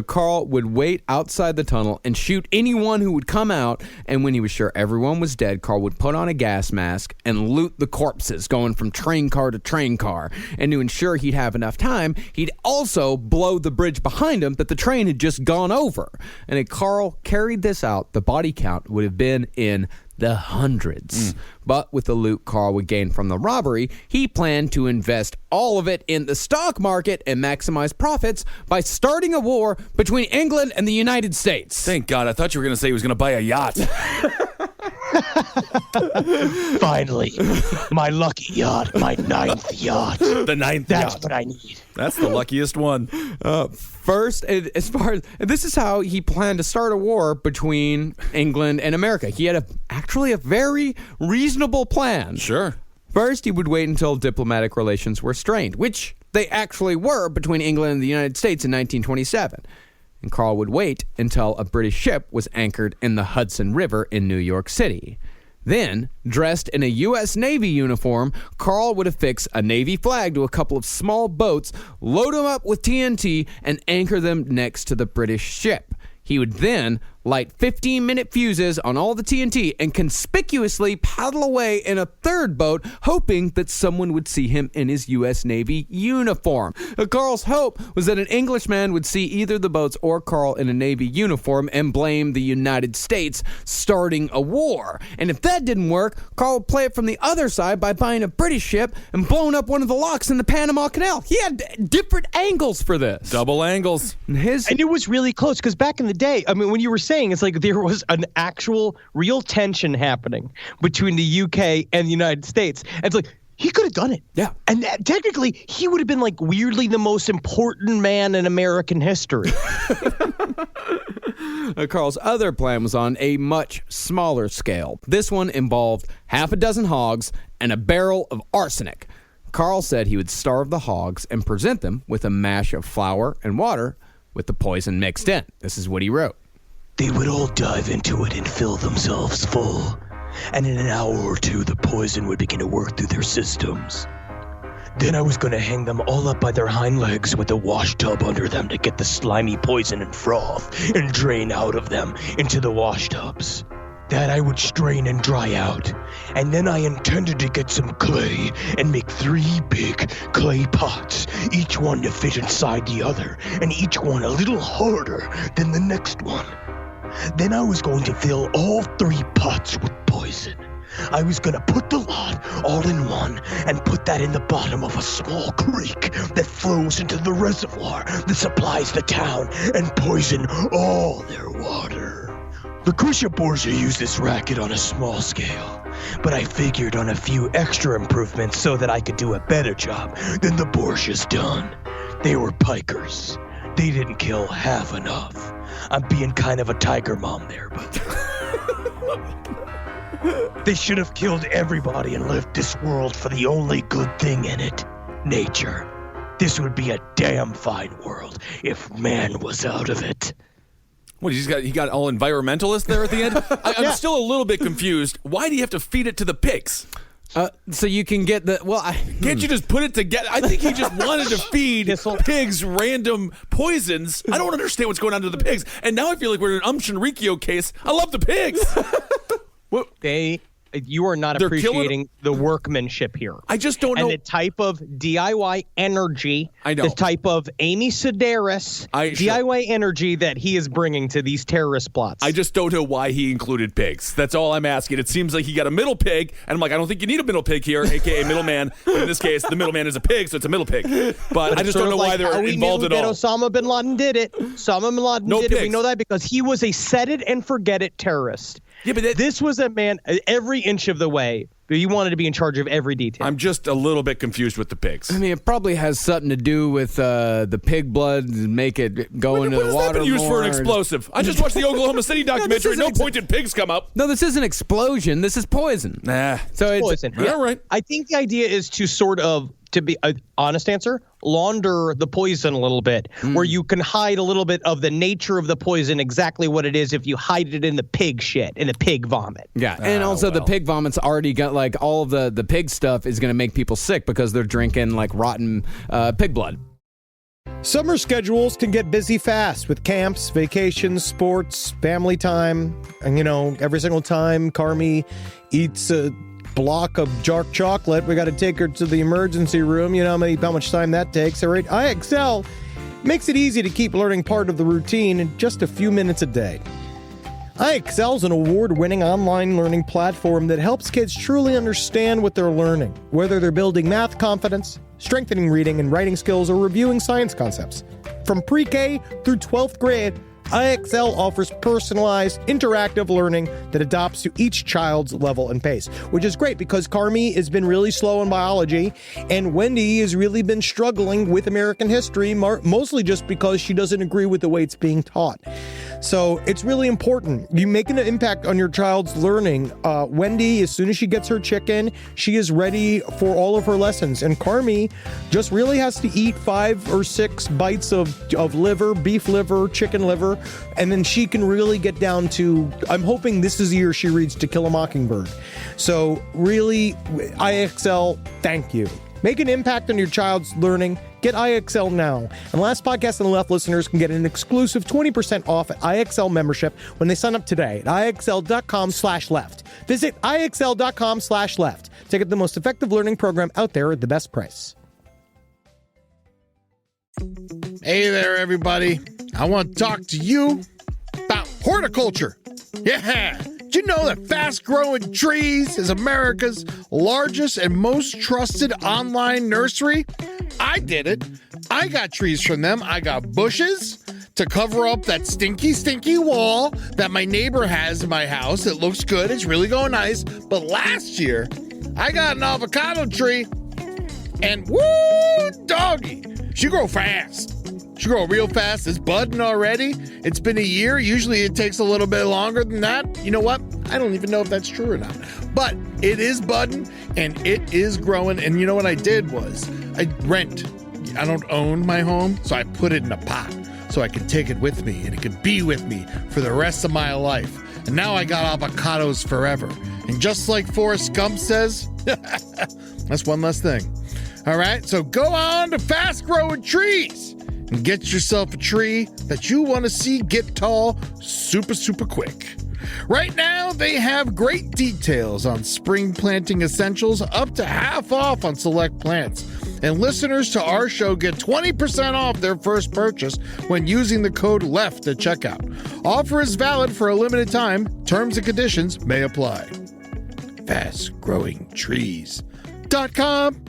Carl would wait outside the tunnel and shoot anyone who would come out, and when he was sure everyone was dead, Carl would put on a gas mask and loot the corpses, going from train car to train car. And to ensure he'd have enough time, he'd also blow the bridge behind him that the train had just gone over. And if Carl carried this out, the body count would have been in the hundreds. But with the loot Carl would gain from the robbery, he planned to invest all of it in the stock market and maximize profits by starting a war between England and the United States. Thank God. I thought you were going to say he was going to buy a yacht. Finally, my lucky yacht, my 9th yacht. The 9th That's yacht. what I need. That's the luckiest one. First, as far as this is how he planned to start a war between England and America. He had actually a very reasonable plan. Sure. First, he would wait until diplomatic relations were strained, which they actually were between England and the United States in 1927. And Carl would wait until a British ship was anchored in the Hudson River in New York City. Then, dressed in a U.S. Navy uniform, Carl would affix a Navy flag to a couple of small boats, load them up with TNT, and anchor them next to the British ship. He would then light 15-minute fuses on all the TNT and conspicuously paddle away in a third boat, hoping that someone would see him in his U.S. Navy uniform. Carl's hope was that an Englishman would see either the boats or Carl in a Navy uniform and blame the United States starting a war. And if that didn't work, Carl would play it from the other side by buying a British ship and blowing up one of the locks in the Panama Canal. He had different angles for this. Double angles. And it was really close because back in the day, I mean, when you were saying it's like there was an actual real tension happening between the UK and the United States. And it's like, he could have done it. Yeah. And technically, he would have been like weirdly the most important man in American history. Carl's other plan was on a much smaller scale. This one involved half a dozen hogs and a barrel of arsenic. Carl said he would starve the hogs and present them with a mash of flour and water with the poison mixed in. This is what he wrote. They would all dive into it and fill themselves full. And in an hour or two, the poison would begin to work through their systems. Then I was going to hang them all up by their hind legs with a wash tub under them to get the slimy poison and froth and drain out of them into the wash tubs. That I would strain and dry out. And then I intended to get some clay and make 3 big clay pots, each one to fit inside the other, and each one a little harder than the next one. Then I was going to fill all 3 pots with poison. I was going to put the lot all in one and put that in the bottom of a small creek that flows into the reservoir that supplies the town and poison all their water. Lucretia Borgia used this racket on a small scale, but I figured on a few extra improvements so that I could do a better job than the Borgias done. They were pikers. They didn't kill half enough. I'm being kind of a tiger mom there, but they should have killed everybody and left this world for the only good thing in it, nature. This would be a damn fine world if man was out of it. What, he got all environmentalist there at the end? I'm still a little bit confused. Why do you have to feed it to the pigs? So you can get the... Can't you just put it together? I think he just wanted to feed pigs random poisons. I don't understand what's going on to the pigs. And now I feel like we're in an Shinrikyo case. I love the pigs. You are not appreciating the workmanship here. I just don't know. And the type of DIY energy, I know. the type of Amy Sedaris DIY energy that he is bringing to these terrorist plots. I just don't know why he included pigs. That's all I'm asking. It seems like he got a middle pig, and I'm like, I don't think you need a middle pig here, a.k.a. middleman. But in this case, the middleman is a pig, so it's a middle pig. But I just don't know why they're involved at all. Osama bin Laden did it. Osama bin Laden did it. We know that because he was a set-it-and-forget-it terrorist. Yeah, but this was a man, every inch of the way, You wanted to be in charge of every detail. I'm just a little bit confused with the pigs. I mean, it probably has something to do with the pig blood and make it go into the water. What has that been used for an explosive? I just watched the Oklahoma City documentary. No pointed pigs come up. No, this isn't explosion. This is poison. Nah. So it's poison. Yeah. All right. I think the idea is to sort of, to be an honest answer, launder the poison a little bit, where you can hide a little bit of the nature of the poison, exactly what it is, if you hide it in the pig shit, in the pig vomit. Yeah, and also the pig vomit's already got, like, all of the pig stuff is going to make people sick because they're drinking, like, rotten pig blood. Summer schedules can get busy fast with camps, vacations, sports, family time. And, every single time Carmi eats a block of dark chocolate, we got to take her to the emergency room. You know how much time that takes. All right, IXL makes it easy to keep learning part of the routine in just a few minutes a day. IXL is an award-winning online learning platform that helps kids truly understand what they're learning, whether they're building math confidence, strengthening reading and writing skills, or reviewing science concepts. From pre-K through 12th grade, IXL offers personalized, interactive learning that adapts to each child's level and pace, which is great because Carmi has been really slow in biology, and Wendy has really been struggling with American history, mostly just because she doesn't agree with the way it's being taught. So it's really important. You making an impact on your child's learning. Wendy, as soon as she gets her chicken, she is ready for all of her lessons. And Carmi just really has to eat 5 or 6 bites of liver, beef liver, chicken liver, and then she can really get down to, I'm hoping this is the year she reads To Kill a Mockingbird. So really, IXL, thank you. Make an impact on your child's learning. Get IXL now. And Last Podcast on the Left listeners can get an exclusive 20% off at IXL membership when they sign up today at IXL.com/left. Visit IXL.com/left to get the most effective learning program out there at the best price. Hey there, everybody. I want to talk to you about horticulture. Yeah. Did you know that Fast Growing Trees is America's largest and most trusted online nursery? I did it. I got trees from them. I got bushes to cover up that stinky wall that my neighbor has in my house. It looks good. It's really going nice. But last year, I got an avocado tree, and woo, doggy, she grow fast. She grow real fast. It's budding already. It's been a year. Usually it takes a little bit longer than that. You know what? I don't even know if that's true or not. But it is budding and it is growing. And you know what I did was I rent. I don't own my home, so I put it in a pot so I could take it with me and it could be with me for the rest of my life. And now I got avocados forever. And just like Forrest Gump says, that's one less thing. All right, so go on to Fast Growing Trees and get yourself a tree that you want to see get tall super quick. Right now, they have great details on spring planting essentials, up to half off on select plants. And listeners to our show get 20% off their first purchase when using the code LEFT at checkout. Offer is valid for a limited time. Terms and conditions may apply. FastGrowingTrees.com.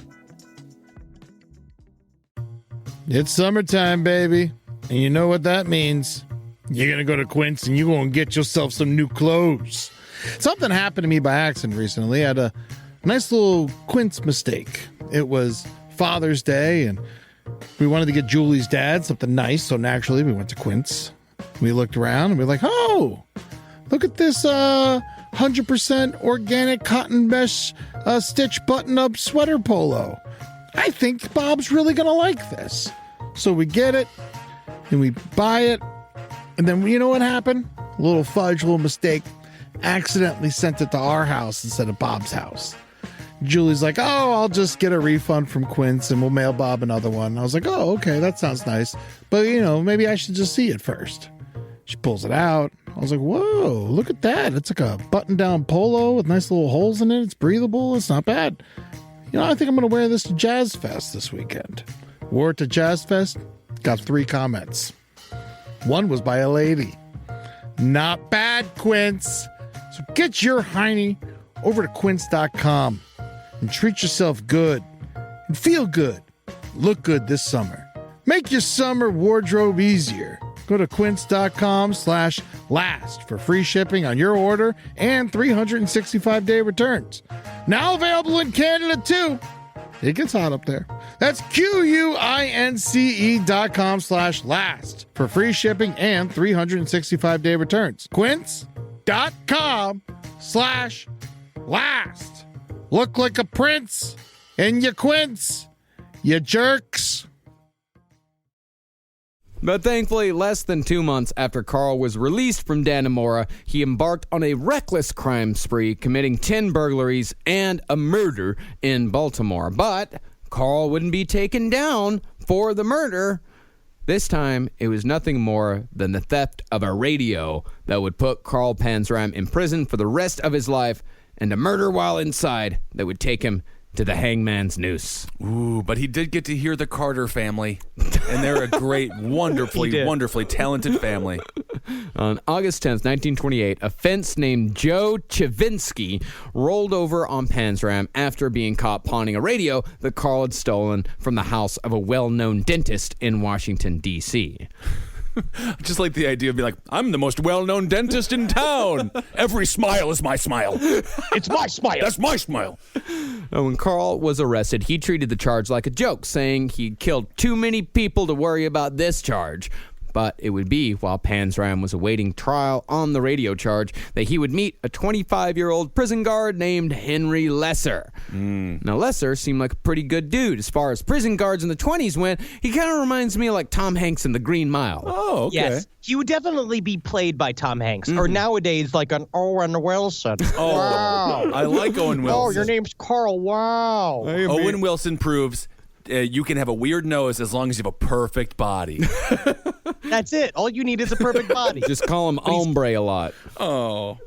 It's summertime, baby. And you know what that means. You're going to go to Quince and you're going to get yourself some new clothes. Something happened to me by accident recently. I had a nice little Quince mistake. It was Father's Day and we wanted to get Julie's dad something nice. So naturally we went to Quince. We looked around and we were like, oh, look at this 100% organic cotton mesh stitch button-up sweater polo. I think Bob's really going to like this. So we get it and we buy it. And then you know what happened? A little fudge, a little mistake. Accidentally sent it to our house instead of Bob's house. Julie's like, oh, I'll just get a refund from Quince and we'll mail Bob another one. I was like, oh, okay, that sounds nice. But, maybe I should just see it first. She pulls it out. I was like, whoa, look at that. It's like a button-down polo with nice little holes in it. It's breathable. It's not bad. I think I'm going to wear this to Jazz Fest this weekend. Wore it to Jazz Fest. Got 3 comments. One was by a lady. Not bad, Quince. So get your hiney over to quince.com and treat yourself good and feel good. Look good this summer. Make your summer wardrobe easier. Go to quince.com/last for free shipping on your order and 365-day returns. Now available in Canada, too. It gets hot up there. That's QUINCE.com/last for free shipping and 365-day returns. Quince.com/last. Look like a prince and you quince, you jerks. But thankfully, less than 2 months after Carl was released from Dannemora, he embarked on a reckless crime spree, committing 10 burglaries and a murder in Baltimore. But Carl wouldn't be taken down for the murder. This time, it was nothing more than the theft of a radio that would put Carl Panzram in prison for the rest of his life, and a murder while inside that would take him to the hangman's noose. Ooh, but he did get to hear the Carter family, and they're a great, wonderfully talented family. On August 10th, 1928, a fence named Joe Chavinsky rolled over on Panzram after being caught pawning a radio that Carl had stolen from the house of a well-known dentist in Washington, D.C. Just like the idea of being like, I'm the most well-known dentist in town. Every smile is my smile. It's my smile. That's my smile. Now, when Carl was arrested, he treated the charge like a joke, saying he'd killed too many people to worry about this charge. But it would be while Panzram was awaiting trial on the radio charge that he would meet a 25-year-old prison guard named Henry Lesser. Now, Lesser seemed like a pretty good dude. As far as prison guards in the 20s went, he kind of reminds me of like Tom Hanks in The Green Mile. Oh, okay. Yes. He would definitely be played by Tom Hanks, or nowadays like an Owen Wilson. Oh, wow. I like Owen Wilson. Oh, your name's Carl. Wow. Owen Wilson proves you can have a weird nose as long as you have a perfect body. That's it. All you need is a perfect body. Just call him Ombre a lot. Oh.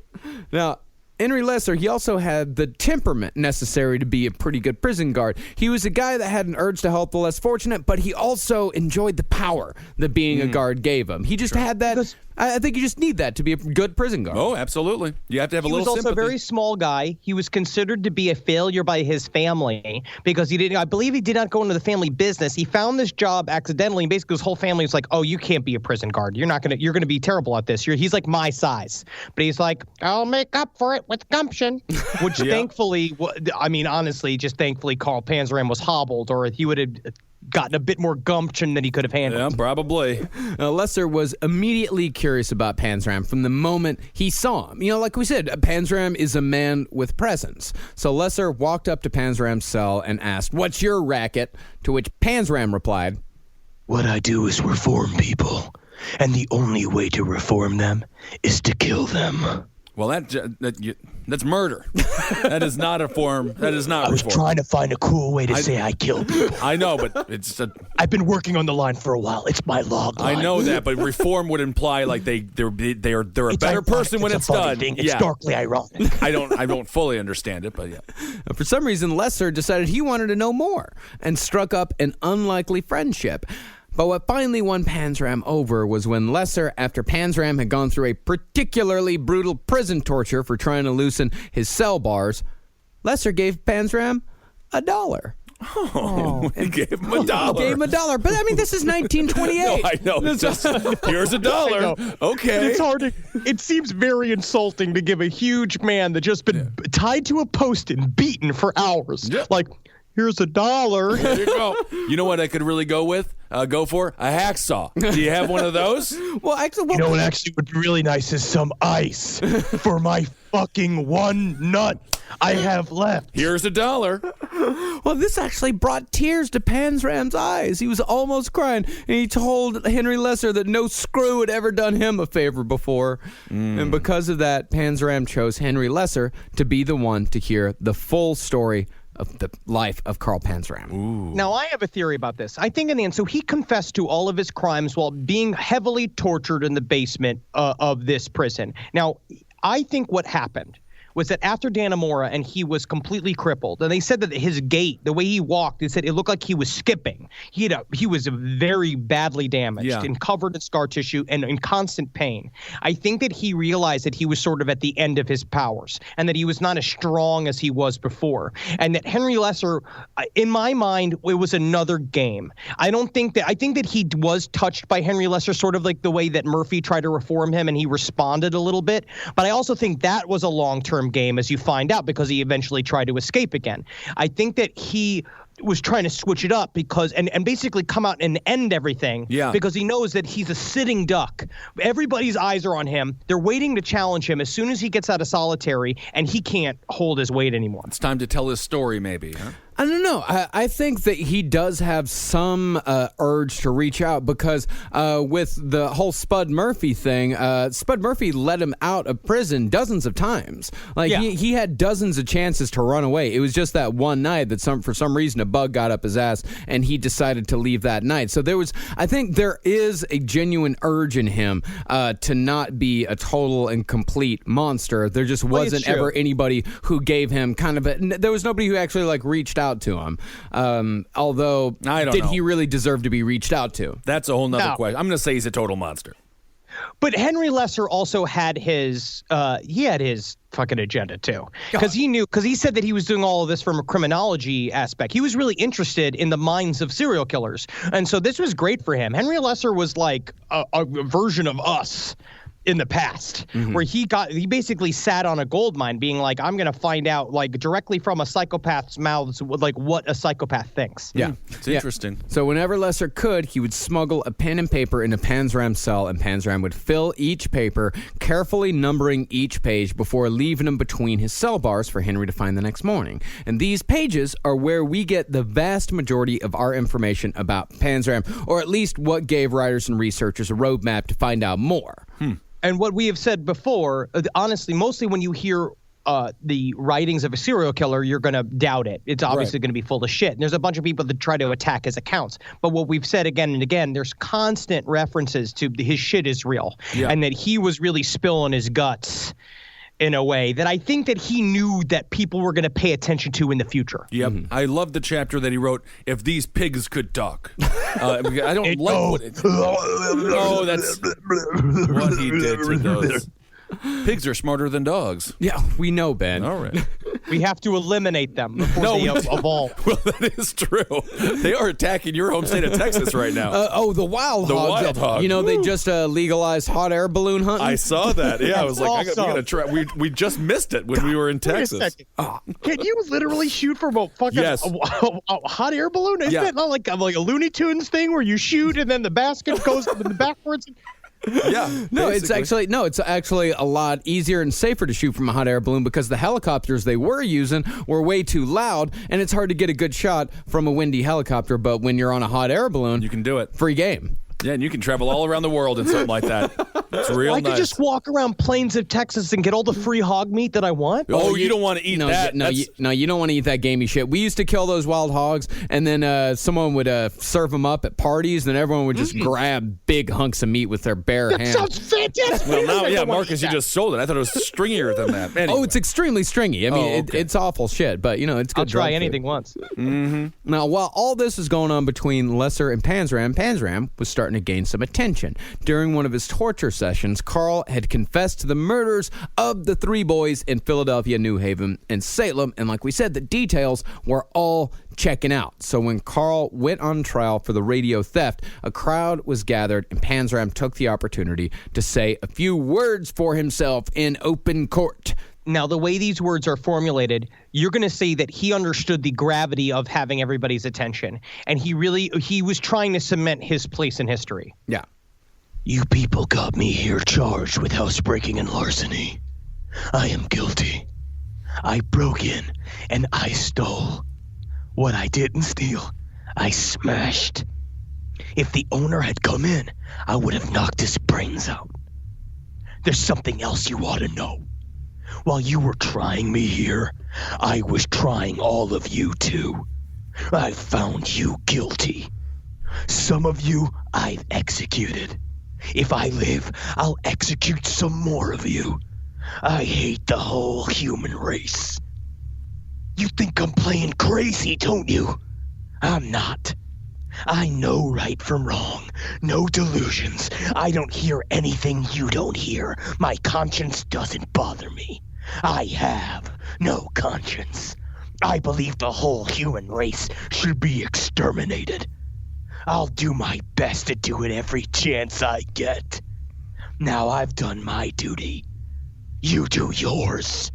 Now, Henry Lesser, he also had the temperament necessary to be a pretty good prison guard. He was a guy that had an urge to help the less fortunate, but he also enjoyed the power that being a guard gave him. He just had that. I think you just need that to be a good prison guard. Oh, absolutely. You have to have a little sympathy. He was also a very small guy. He was considered to be a failure by his family because I believe he did not go into the family business. He found this job accidentally, and basically his whole family was like, oh, you can't be a prison guard. You're going to be terrible at this. He's like my size. But he's like, I'll make up for it with gumption. Which thankfully, thankfully Carl Panzram was hobbled, or he would have gotten a bit more gumption than he could have handled. Yeah, probably. Lesser was immediately curious about Panzram from the moment he saw him. You know, like we said, Panzram is a man with presence. So Lesser walked up to Panzram's cell and asked, "What's your racket?" To which Panzram replied, "What I do is reform people, and the only way to reform them is to kill them." Well, that's murder. That is not a form. That is not. I was trying to find a cool way to say I kill people. I know, but it's. I've been working on the line for a while. It's my log line. I know that, but reform would imply like they're a better person when it's done. It's darkly ironic. I don't fully understand it, but yeah. For some reason, Lesser decided he wanted to know more and struck up an unlikely friendship. But what finally won Panzram over was when Lesser, after Panzram had gone through a particularly brutal prison torture for trying to loosen his cell bars, Lesser gave Panzram $1. Oh, he gave him $1. Gave him $1. But I mean, this is 1928. No, I know. It's just, here's $1. Okay. It's hard. It seems very insulting to give a huge man that just been tied to a post and beaten for hours. Yeah. Like, here's $1. There you go. You know what I could really go with? Go for a hacksaw. Do you have one of those? Well, actually, you know what actually would be really nice is some ice for my fucking one nut I have left. Here's $1. Well, this actually brought tears to Panzram's eyes. He was almost crying, and he told Henry Lesser that no screw had ever done him a favor before. And because of that, Panzram chose Henry Lesser to be the one to hear the full story of the life of Carl Panzram. Ooh. Now, I have a theory about this. I think in the end, so he confessed to all of his crimes while being heavily tortured in the basement of this prison. Now, I think what happened was that after Dannemora and he was completely crippled, and they said that his gait, the way he walked, they said it looked like he was skipping. He was very badly damaged and covered in scar tissue and in constant pain. I think that he realized that he was sort of at the end of his powers and that he was not as strong as he was before. And that Henry Lesser, in my mind, it was another game. I think that he was touched by Henry Lesser, sort of like the way that Murphy tried to reform him and he responded a little bit. But I also think that was a long-term game, as you find out, because he eventually tried to escape again. I think that he was trying to switch it up because and basically come out and end everything because he knows that he's a sitting duck. Everybody's eyes are on him. They're waiting to challenge him as soon as he gets out of solitary, and he can't hold his weight anymore. It's time to tell his story, maybe, huh? I don't know. I think that he does have some urge to reach out because with the whole Spud Murphy thing, Spud Murphy let him out of prison dozens of times. He had dozens of chances to run away. It was just that one night that for some reason a bug got up his ass and he decided to leave that night. So I think there is a genuine urge in him to not be a total and complete monster. There just wasn't ever anybody who gave him there was nobody who actually reached out to him. Although, I don't know. He really deserve to be reached out to? That's a whole nother question. I'm going to say he's a total monster. But Henry Lesser also had his fucking agenda too, because he said that he was doing all of this from a criminology aspect. He was really interested in the minds of serial killers, and so this was great for him. Henry Lesser was like a version of us in the past, where he basically sat on a gold mine being like, I'm going to find out directly from a psychopath's mouths what a psychopath thinks. Yeah. It's interesting. So whenever Lesser could, he would smuggle a pen and paper into Panzram's cell, and Panzram would fill each paper, carefully numbering each page before leaving them between his cell bars for Henry to find the next morning. And these pages are where we get the vast majority of our information about Panzram, or at least what gave writers and researchers a roadmap to find out more. And what we have said before, honestly, mostly when you hear the writings of a serial killer, you're going to doubt it. It's obviously going to be full of shit. And there's a bunch of people that try to attack his accounts. But what we've said again and again, there's constant references to his shit is real. And that he was really spilling his guts in a way that I think that he knew that people were going to pay attention to in the future. Yep. I love the chapter that he wrote, If These Pigs Could Talk. I don't like that's what he did to those. Pigs are smarter than dogs. Yeah, we know, Ben. All right. We have to eliminate them before they evolve. Well, that is true. They are attacking your home state of Texas right now. The wild hogs. The wild hog. They just legalized hot air balloon hunting. I saw that. Yeah, I was like, we got to try. We just missed it when we were in Texas. Can you literally shoot from a fucking a hot air balloon? Isn't it not like a Looney Tunes thing where you shoot and then the basket goes backwards? Yeah. It's actually a lot easier and safer to shoot from a hot air balloon because the helicopters they were using were way too loud, and it's hard to get a good shot from a windy helicopter. But when you're on a hot air balloon, you can do it. Free game. Yeah, and you can travel all around the world in something like that. It's real nice. I could just walk around plains of Texas and get all the free hog meat that I want. Oh, you don't want to eat that. You don't want to eat that gamey shit. We used to kill those wild hogs, and then someone would serve them up at parties, and everyone would just grab big hunks of meat with their bare hands. That sounds fantastic. Well, now, Marcus, you just sold it. I thought it was stringier than that. Anyway. Oh, it's extremely stringy. I mean, it's awful shit, but, it's good. I'll try anything once. Now, while all this is going on between Lesser and Panzram was starting to gain some attention. During one of his torture sessions, Carl had confessed to the murders of the three boys in Philadelphia, New Haven, and Salem, and like we said, the details were all checking out. So when Carl went on trial for the radio theft, a crowd was gathered, and Panzram took the opportunity to say a few words for himself in open court. Now, the way these words are formulated, you're going to say that he understood the gravity of having everybody's attention, and he was trying to cement his place in history. Yeah. You people got me here charged with housebreaking and larceny. I am guilty. I broke in and I stole. What I didn't steal, I smashed. If the owner had come in, I would have knocked his brains out. There's something else you ought to know. While you were trying me here, I was trying all of you too. I found you guilty. Some of you I've executed. If I live, I'll execute some more of you. I hate the whole human race. You think I'm playing crazy, don't you? I'm not. I know right from wrong. No delusions. I don't hear anything you don't hear. My conscience doesn't bother me. I have no conscience. I believe the whole human race should be exterminated. I'll do my best to do it every chance I get. Now I've done my duty. You do yours.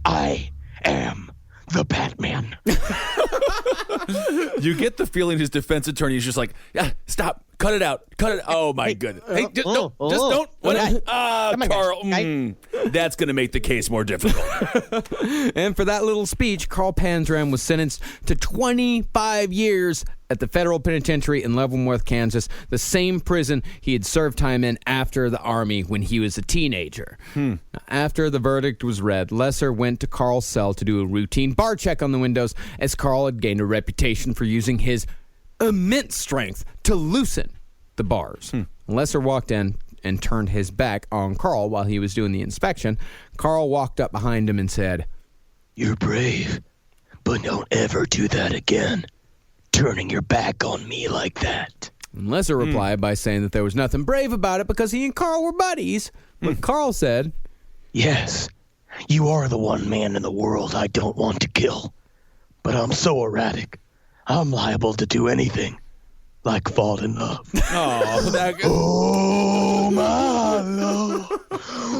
I am the Batman. You get the feeling his defense attorney is just like, stop, cut it out. Oh, my goodness. Hey, just don't. Carl. That's going to make the case more difficult. And for that little speech, Carl Panzram was sentenced to 25 years at the federal penitentiary in Leavenworth, Kansas, the same prison he had served time in after the Army when he was a teenager. After the verdict was read, Lesser went to Carl's cell to do a routine bar check on the windows, as Carl had gained a reputation for using his immense strength to loosen the bars. Lesser walked in and turned his back on Carl while he was doing the inspection. Carl walked up behind him and said, "You're brave, but don't ever do that again. Turning your back on me like that." And Lesser replied by saying that there was nothing brave about it because he and Carl were buddies. But Carl said, "Yes, you are the one man in the world I don't want to kill. But I'm so erratic, I'm liable to do anything. Like fall in love." Oh, my love,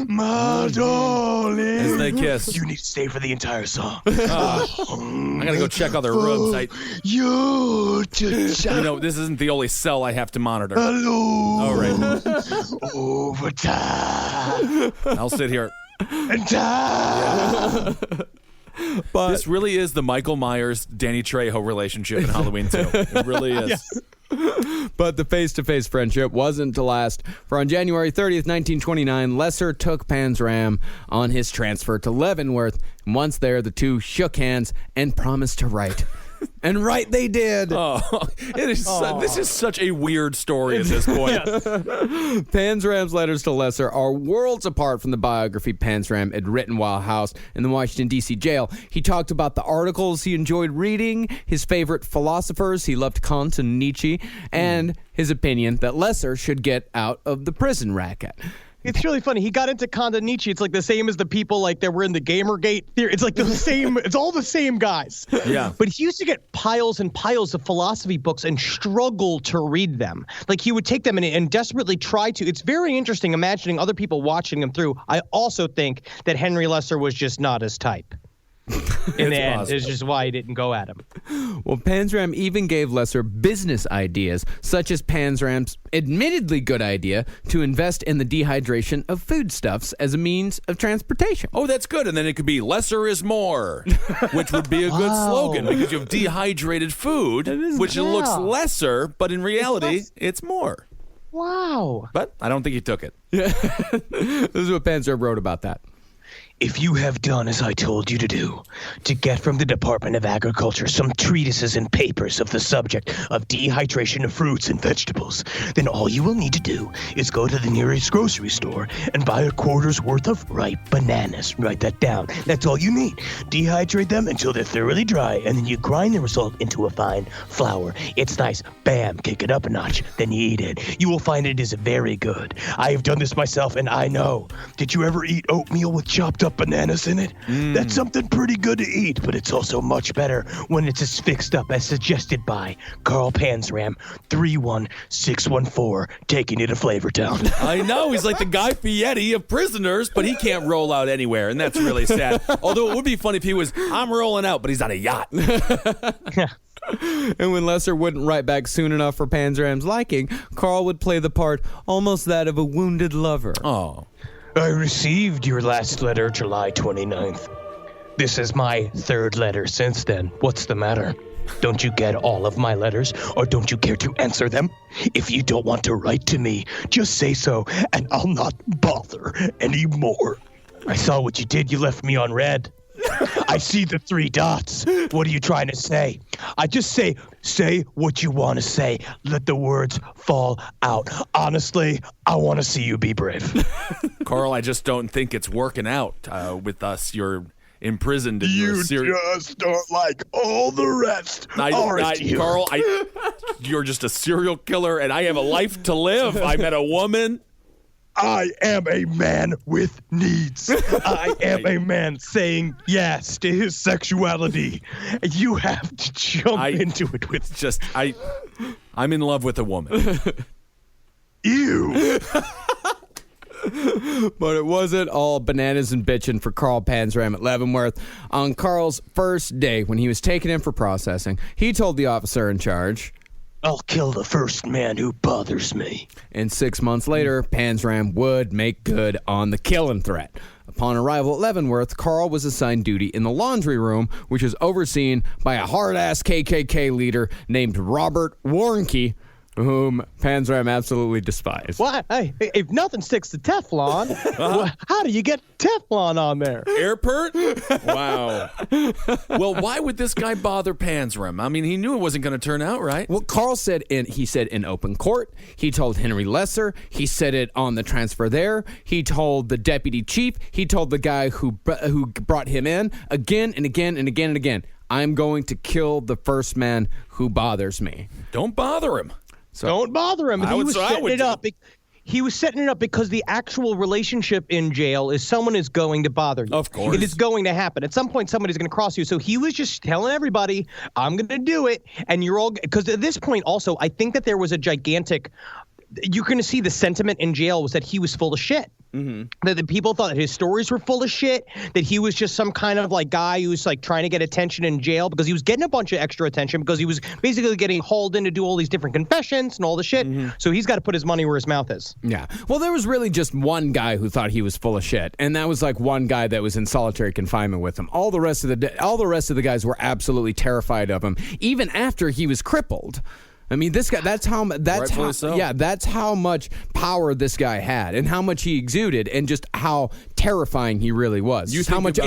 my darling. As they kiss. You need to stay for the entire song. I got to go check other rooms. You know, this isn't the only cell I have to monitor. Hello. All right. Overtime. I'll sit here. And time. But this really is the Michael Myers, Danny Trejo relationship in Halloween 2. It really is. Yes. But the face-to-face friendship wasn't to last, for on January 30th, 1929, Lesser took Panzram on his transfer to Leavenworth, and once there, the two shook hands and promised to write. And write they did. Oh, this is such a weird story at this point. Panzram's letters to Lesser are worlds apart from the biography Panzram had written while housed in the Washington, D.C. jail. He talked about the articles he enjoyed reading, his favorite philosophers, he loved Kant and Nietzsche, and his opinion that Lesser should get out of the prison racket. It's really funny. He got into Kant and Nietzsche. It's like the same as the people like that were in the Gamergate theory. It's like the same. It's all the same guys. Yeah. But he used to get piles and piles of philosophy books and struggle to read them. Like he would take them and desperately try to. It's very interesting imagining other people watching him through. I also think that Henry Lesser was just not his type. In the end, it's just why he didn't go at him. Well, Panzram even gave Lesser business ideas, such as Panzram's admittedly good idea to invest in the dehydration of foodstuffs as a means of transportation. Oh, that's good. And then it could be lesser is more, which would be a good slogan because you have dehydrated food, which it looks lesser, but in reality, it's more. Wow. But I don't think he took it. This is what Panzram wrote about that. If you have done as I told you to do, to get from the Department of Agriculture some treatises and papers of the subject of dehydration of fruits and vegetables, then all you will need to do is go to the nearest grocery store and buy a quarter's worth of ripe bananas. Write that down. That's all you need. Dehydrate them until they're thoroughly dry, and then you grind the result into a fine flour. It's nice. Bam, kick it up a notch. Then you eat it. You will find it is very good. I have done this myself, and I know. Did you ever eat oatmeal with chopped up bananas in it? That's something pretty good to eat, but it's also much better when it's as fixed up as suggested by Carl Panzram, 31614, taking you to Flavortown. I know, he's like the Guy Fieri of prisoners, but he can't roll out anywhere, and that's really sad. Although it would be funny if he was, I'm rolling out, but he's on a yacht. And when Lesser wouldn't write back soon enough for Panzram's liking, Carl would play the part almost that of a wounded lover. Oh. I received your last letter July 29th. This is my third letter since then. What's the matter? Don't you get all of my letters, or don't you care to answer them? If you don't want to write to me, just say so, and I'll not bother anymore. I saw what you did. You left me on red. I see the 3 dots. What are you trying to say? I just say what you want to say. Let the words fall out. Honestly, I want to see you be brave. Carl, I just don't think it's working out with us. You're imprisoned in your just don't like all the rest. Carl, you're just a serial killer, and I have a life to live. I met a woman. I am a man with needs. I am a man saying yes to his sexuality. You have to jump into it with just I'm in love with a woman. You. But it wasn't all bananas and bitching for Carl Panzram at Leavenworth. On Carl's first day, when he was taken in for processing, he told the officer in charge, I'll kill the first man who bothers me. And 6 months later, Panzram would make good on the killing threat. Upon arrival at Leavenworth, Carl was assigned duty in the laundry room, which was overseen by a hard-ass KKK leader named Robert Warnke, whom Panzram absolutely despised. Well, hey, if nothing sticks to Teflon, well, how do you get Teflon on there? Airport? Wow. Well, why would this guy bother Panzram? I mean, he knew it wasn't going to turn out right. Well, Carl said in open court. He told Henry Lesser. He said it on the transfer there. He told the deputy chief. He told the guy who brought him in again and again and again and again. I'm going to kill the first man who bothers me. Don't bother him. So, don't bother him. He was setting it up because the actual relationship in jail is someone is going to bother you. Of course. It is going to happen. At some point, somebody's going to cross you. So he was just telling everybody, I'm going to do it. And you're all – because at this point also, I think that there was a gigantic – you're going to see the sentiment in jail was that he was full of shit. Mm-hmm. That the people thought that his stories were full of shit, that he was just some kind of like guy who was like trying to get attention in jail because he was getting a bunch of extra attention because he was basically getting hauled in to do all these different confessions and all the shit. Mm-hmm. So he's got to put his money where his mouth is. Yeah. Well, there was really just one guy who thought he was full of shit, and that was like one guy that was in solitary confinement with him. All the rest of the guys were absolutely terrified of him, even after he was crippled. I mean, this guy, that's how much power this guy had and how much he exuded and just how terrifying he really was. How much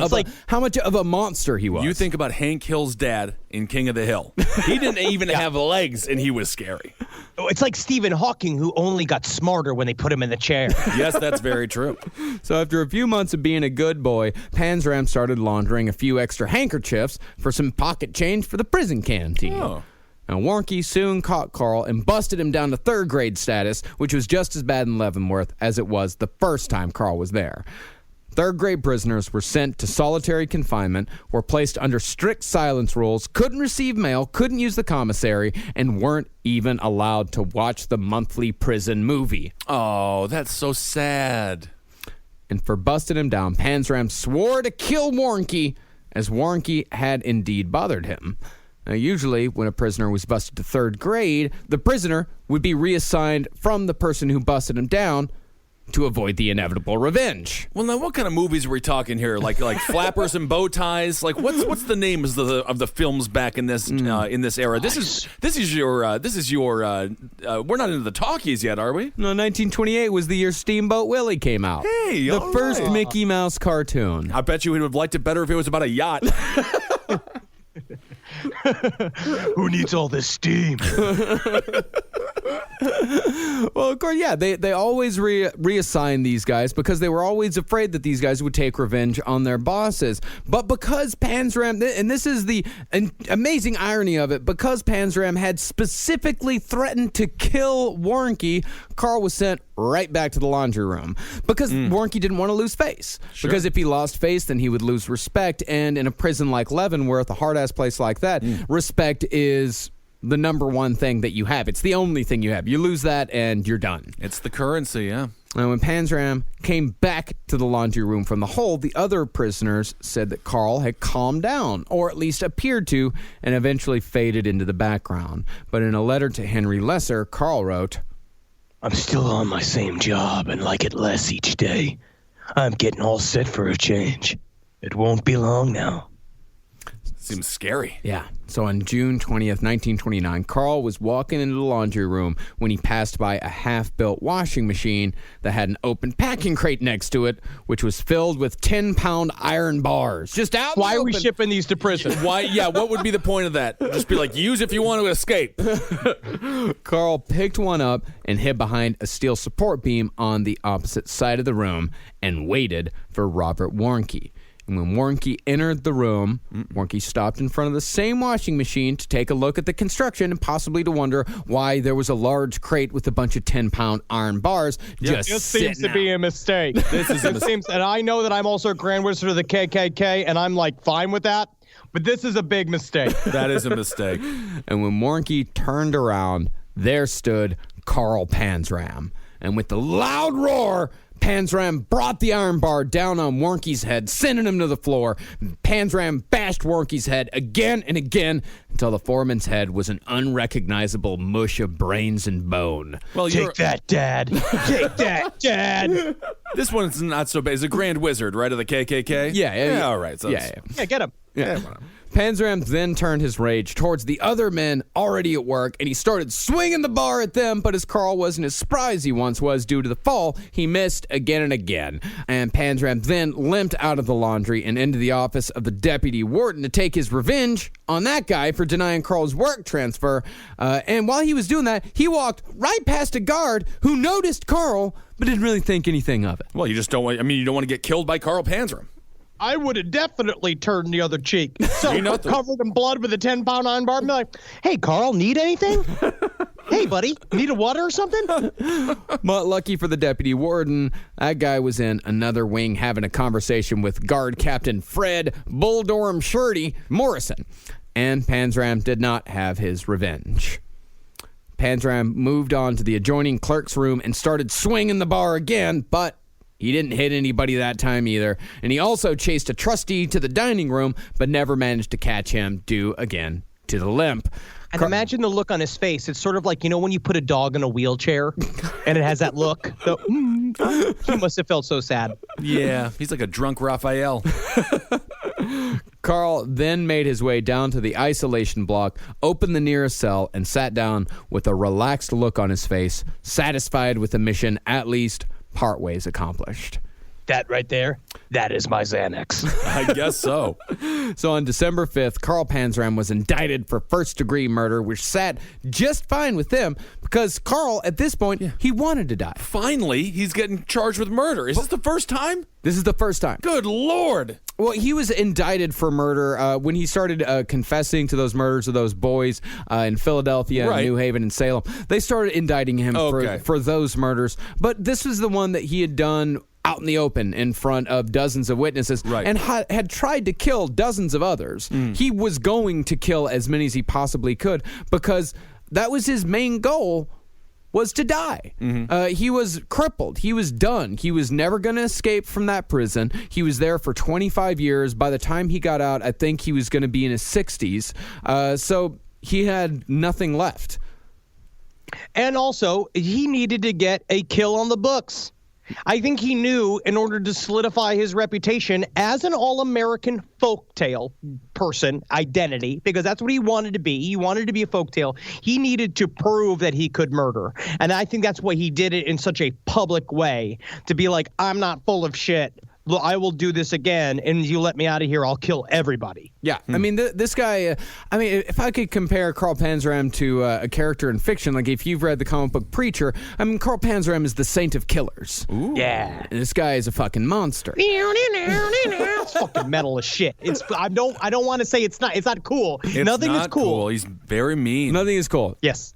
of a monster he was. You think about Hank Hill's dad in King of the Hill. He didn't even have legs and he was scary. It's like Stephen Hawking, who only got smarter when they put him in the chair. Yes, that's very true. So after a few months of being a good boy, Panzram started laundering a few extra handkerchiefs for some pocket change for the prison canteen. Oh. Now, Warnke soon caught Carl and busted him down to third grade status, which was just as bad in Leavenworth as it was the first time Carl was there. Third grade prisoners were sent to solitary confinement, were placed under strict silence rules, couldn't receive mail, couldn't use the commissary, and weren't even allowed to watch the monthly prison movie. Oh, that's so sad. And for busting him down, Panzram swore to kill Warnke, as Warnke had indeed bothered him. Now, usually, when a prisoner was busted to third grade, the prisoner would be reassigned from the person who busted him down to avoid the inevitable revenge. Well, now, what kind of movies are we talking here? Like Flappers and Bow Ties? Like, what's the name of the films back in this era? This is your. We're not into the talkies yet, are we? No, 1928 was the year Steamboat Willie came out. Hey, the first Mickey Mouse cartoon. I bet you he would have liked it better if it was about a yacht. Who needs all this steam? Well, of course, yeah, they always reassign these guys because they were always afraid that these guys would take revenge on their bosses. But because Panzram, and this is the amazing irony of it, because Panzram had specifically threatened to kill Warnke, Carl was sent right back to the laundry room because Warnke didn't want to lose face. Sure. Because if he lost face, then he would lose respect. And in a prison like Leavenworth, a hard-ass place like that, respect is the number one thing that you have. It's the only thing you have. You lose that and you're done. It's the currency, yeah. And when Panzram came back to the laundry room from the hold, the other prisoners said that Carl had calmed down, or at least appeared to, and eventually faded into the background. But in a letter to Henry Lesser, Carl wrote, I'm still on my same job and like it less each day. I'm getting all set for a change. It won't be long now. Seems scary. Yeah. So on June 20th, 1929, Carl was walking into the laundry room when he passed by a half-built washing machine that had an open packing crate next to it, which was filled with 10-pound iron bars. Just out in Why the are we open. shipping these to prison? Why? Yeah, what would be the point of that? Just be like, use if you want to escape. Carl picked one up and hid behind a steel support beam on the opposite side of the room and waited for Robert Warnke. And when Warnke entered the room, Warnke stopped in front of the same washing machine to take a look at the construction and possibly to wonder why there was a large crate with a bunch of 10-pound iron bars just This sitting seems to be a mistake. This is a mistake. And I know that I'm also a Grand Wizard of the KKK, and I'm like fine with that. But this is a big mistake. That is a mistake. And when Warnke turned around, there stood Carl Panzram. And with the loud roar, Panzram brought the iron bar down on Warnke's head, sending him to the floor. Panzram bashed Warnke's head again and again until the foreman's head was an unrecognizable mush of brains and bone. Well, Take that, Dad. Take that, Dad. This one's not so bad. He's a Grand Wizard, right, of the KKK? Yeah. All right. So Yeah. Yeah, get him. Yeah. Panzram then turned his rage towards the other men already at work, and he started swinging the bar at them, but as Carl wasn't as spry as he once was due to the fall, he missed again and again. And Panzram then limped out of the laundry and into the office of the deputy warden to take his revenge on that guy for denying Carl's work transfer. And while he was doing that, he walked right past a guard who noticed Carl, but didn't really think anything of it. Well, you just don't want. I mean, you don't want to get killed by Carl Panzram. I would have definitely turned the other cheek. So You know covered in blood with a 10-pound iron bar. And be like, hey, Carl, need anything? Hey, buddy, need a water or something? But lucky for the deputy warden, that guy was in another wing having a conversation with guard captain Fred Bulldorm Shirty Morrison. And Panzram did not have his revenge. Panzram moved on to the adjoining clerk's room and started swinging the bar again, but he didn't hit anybody that time either. And he also chased a trustee to the dining room, but never managed to catch him due again to the limp. And imagine the look on his face. It's sort of like, you know, when you put a dog in a wheelchair and it has that look. He must have felt so sad. Yeah, he's like a drunk Raphael. Carl then made his way down to the isolation block, opened the nearest cell, and sat down with a relaxed look on his face, satisfied with the mission at least part ways accomplished. That right there, that is my Xanax. I guess so. So on December 5th, Carl Panzram was indicted for first-degree murder, which sat just fine with them because Carl, at this point, he wanted to die. Finally, he's getting charged with murder. Is this the first time? This is the first time. Good Lord. Well, he was indicted for murder when he started confessing to those murders of those boys in Philadelphia, Right. and New Haven, and Salem. They started indicting him Okay. for those murders. But this was the one that he had done out in the open in front of dozens of witnesses, Right. and had tried to kill dozens of others. He was going to kill as many as he possibly could because that was his main goal, was to die. He was crippled. He was done. He was never going to escape from that prison. He was there for 25 years. By the time he got out, I think he was going to be in his 60s. So he had nothing left. And also, he needed to get a kill on the books. I think he knew in order to solidify his reputation as an all-American folktale person identity, because that's what he wanted to be. He wanted to be a folktale. He needed to prove that he could murder. And I think that's why he did it in such a public way, to be like, I'm not full of shit. Look, I will do this again, and you let me out of here, I'll kill everybody. Yeah, I mean, this guy, if I could compare Carl Panzram to a character in fiction, like if you've read the comic book Preacher, I mean, Carl Panzram is the saint of killers. Ooh. Yeah. And this guy is a fucking monster. It's fucking metal as shit. I don't want to say it's not cool. Nothing is cool. He's very mean. Nothing is cool. Yes.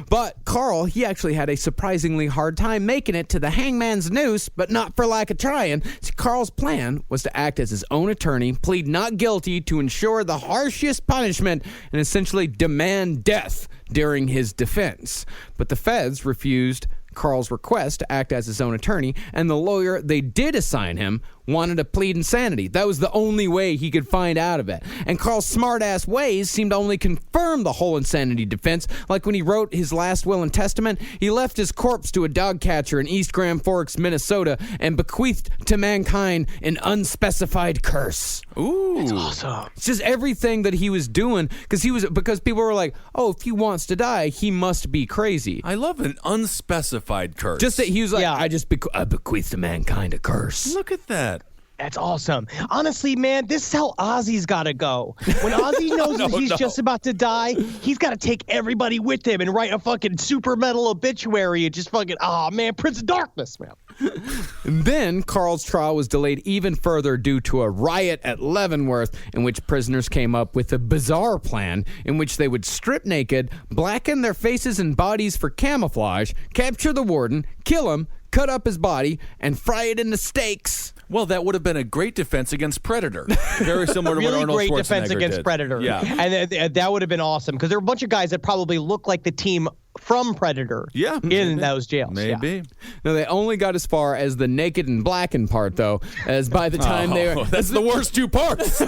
But Carl, he actually had a surprisingly hard time making it to the hangman's noose, but not for lack of trying. See, Carl's plan was to act as his own attorney, plead not guilty to ensure the harshest punishment, and essentially demand death during his defense. But the feds refused Carl's request to act as his own attorney, and the lawyer they did assign him wanted to plead insanity. That was the only way he could find out of it. And Carl's smart-ass ways seemed to only confirm the whole insanity defense. Like when he wrote his last will and testament, he left his corpse to a dog catcher in East Grand Forks, Minnesota, and bequeathed to mankind an unspecified curse. Ooh. That's awesome. It's just everything that he was doing because people were like, oh, if he wants to die, he must be crazy. I love an unspecified curse. Just that he was like, Yeah. I bequeath to mankind a curse. Look at that. That's awesome. Honestly, man, this is how Ozzy's got to go. When Ozzy knows that he's just about to die, he's got to take everybody with him and write a fucking super metal obituary and just fucking, Prince of Darkness, man. And then Carl's trial was delayed even further due to a riot at Leavenworth, in which prisoners came up with a bizarre plan in which they would strip naked, blacken their faces and bodies for camouflage, capture the warden, kill him, cut up his body, and fry it into steaks. Well, that would have been a great defense against Predator. Very similar to Really what Arnold great Schwarzenegger defense against did. Predator. Yeah. And that would have been awesome because there were a bunch of guys that probably look like the team from Predator Yeah, in those jails. Maybe. Yeah. No, they only got as far as the naked and blackened part, though, as by the time they were... That's the worst two parts.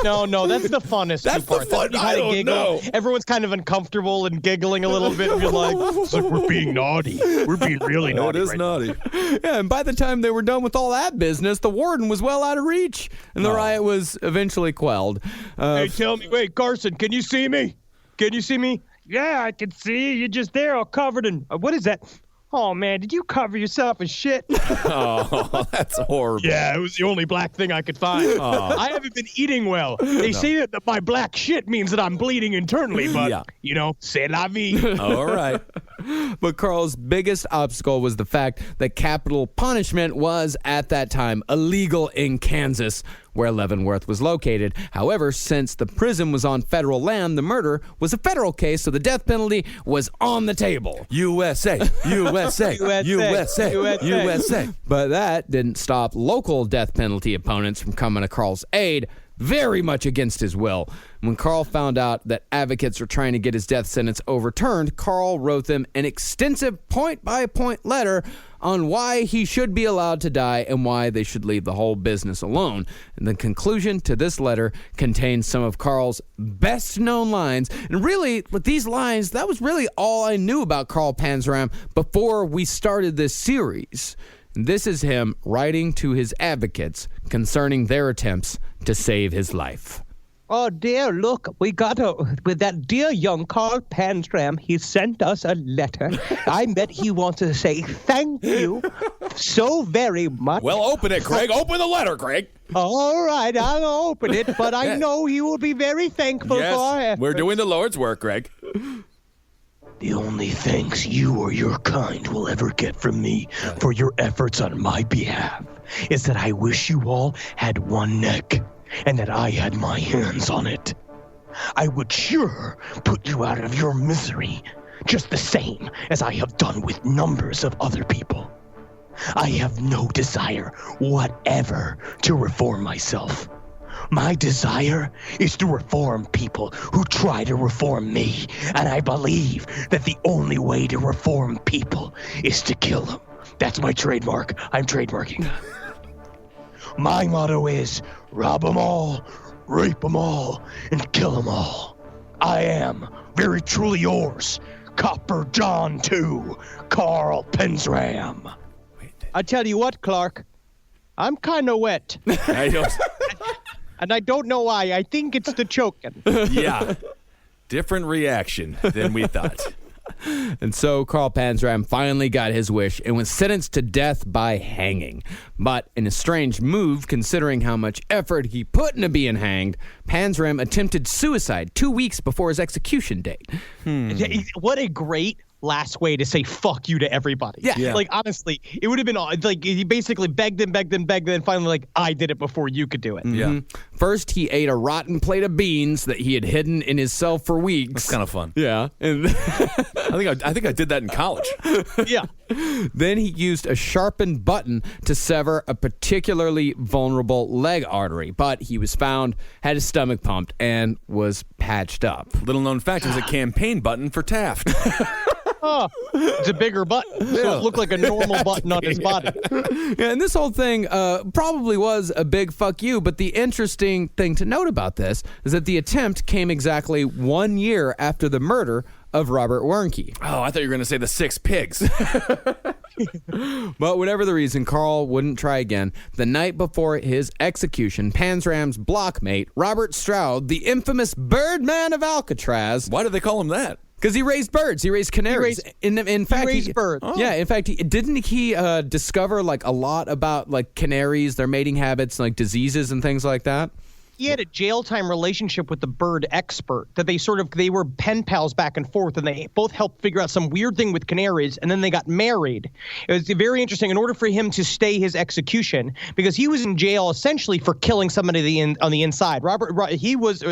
No, that's the funnest That's two the parts. fun. You I kinda don't giggle. know. Everyone's kind of uncomfortable and giggling a little bit. And you're like, It's like we're being naughty. We're being really No, it naughty. is right naughty. Yeah, and by the time they were done with all that business, the warden was well out of reach, and the riot was eventually quelled. hey, tell me, wait, Carson, can you see me? Can you see me? Yeah, I can see you. You're just there all covered in, what is that? Oh, man, did you cover yourself in shit? Oh, that's horrible. Yeah, it was the only black thing I could find. I haven't been eating well. They say that my black shit means that I'm bleeding internally, but, c'est la vie. All right. But Carl's biggest obstacle was the fact that capital punishment was, at that time, illegal in Kansas, where Leavenworth was located. However, since the prison was on federal land, the murder was a federal case, so the death penalty was on the table. USA, USA, USA, USA. But that didn't stop local death penalty opponents from coming to Carl's aid, very much against his will. When Carl found out that advocates were trying to get his death sentence overturned, Carl wrote them an extensive point-by-point letter on why he should be allowed to die and why they should leave the whole business alone. And the conclusion to this letter contains some of Carl's best-known lines. And really, with these lines, that was really all I knew about Carl Panzram before we started this series. This is him writing to his advocates concerning their attempts to save his life. Oh, dear, look, with that dear young Carl Panzram, he sent us a letter. I bet he wants to say thank you so very much. Well, open it, Craig. Open the letter, Craig. All right, I'll open it, but I know he will be very thankful for our Yes, efforts. we're doing the Lord's work, Greg. The only thanks you or your kind will ever get from me for your efforts on my behalf is that I wish you all had one neck and that I had my hands on it. I would sure put you out of your misery just the same as I have done with numbers of other people. I have no desire whatever to reform myself. My desire is to reform people who try to reform me, and I believe that the only way to reform people is to kill them. That's my trademark. I'm trademarking. My motto is rob them all, rape them all, and kill them all. I am very truly yours, Copper John II, Carl Panzram. I tell you what, Clark, I'm kind of wet. And I don't know why. I think it's the choking. Yeah. Different reaction than we thought. And so Carl Panzram finally got his wish and was sentenced to death by hanging. But in a strange move, considering how much effort he put into being hanged, Panzram attempted suicide 2 weeks before his execution date. What a great last way to say fuck you to everybody. Yeah. Like, honestly, it would have been like he basically begged him, and finally, like, I did it before you could do it. Yeah. First, he ate a rotten plate of beans that he had hidden in his cell for weeks. It's kind of fun. Yeah. And I think I did that in college. Yeah. then he used a sharpened button to sever a particularly vulnerable leg artery. But he was found, had his stomach pumped, and was patched up. Little known fact, it was a campaign button for Taft. Oh, it's a bigger button. So it looked like a normal button on his body. Yeah, and this whole thing probably was a big fuck you, but the interesting thing to note about this is that the attempt came exactly 1 year after the murder of Robert Warnke. Oh, I thought you were going to say the 6 pigs. But whatever the reason, Carl wouldn't try again. The night before his execution, Panzram's blockmate, Robert Stroud, the infamous Birdman of Alcatraz. Why do they call him that? Because he raised birds. He raised canaries. In fact, he raised birds. Oh. Yeah, in fact, didn't he discover like a lot about like canaries, their mating habits, like diseases and things like that? He had a jail time relationship with the bird expert that they were pen pals back and forth, and they both helped figure out some weird thing with canaries, and then they got married. It was very interesting. In order for him to stay his execution, because he was in jail essentially for killing somebody on the inside.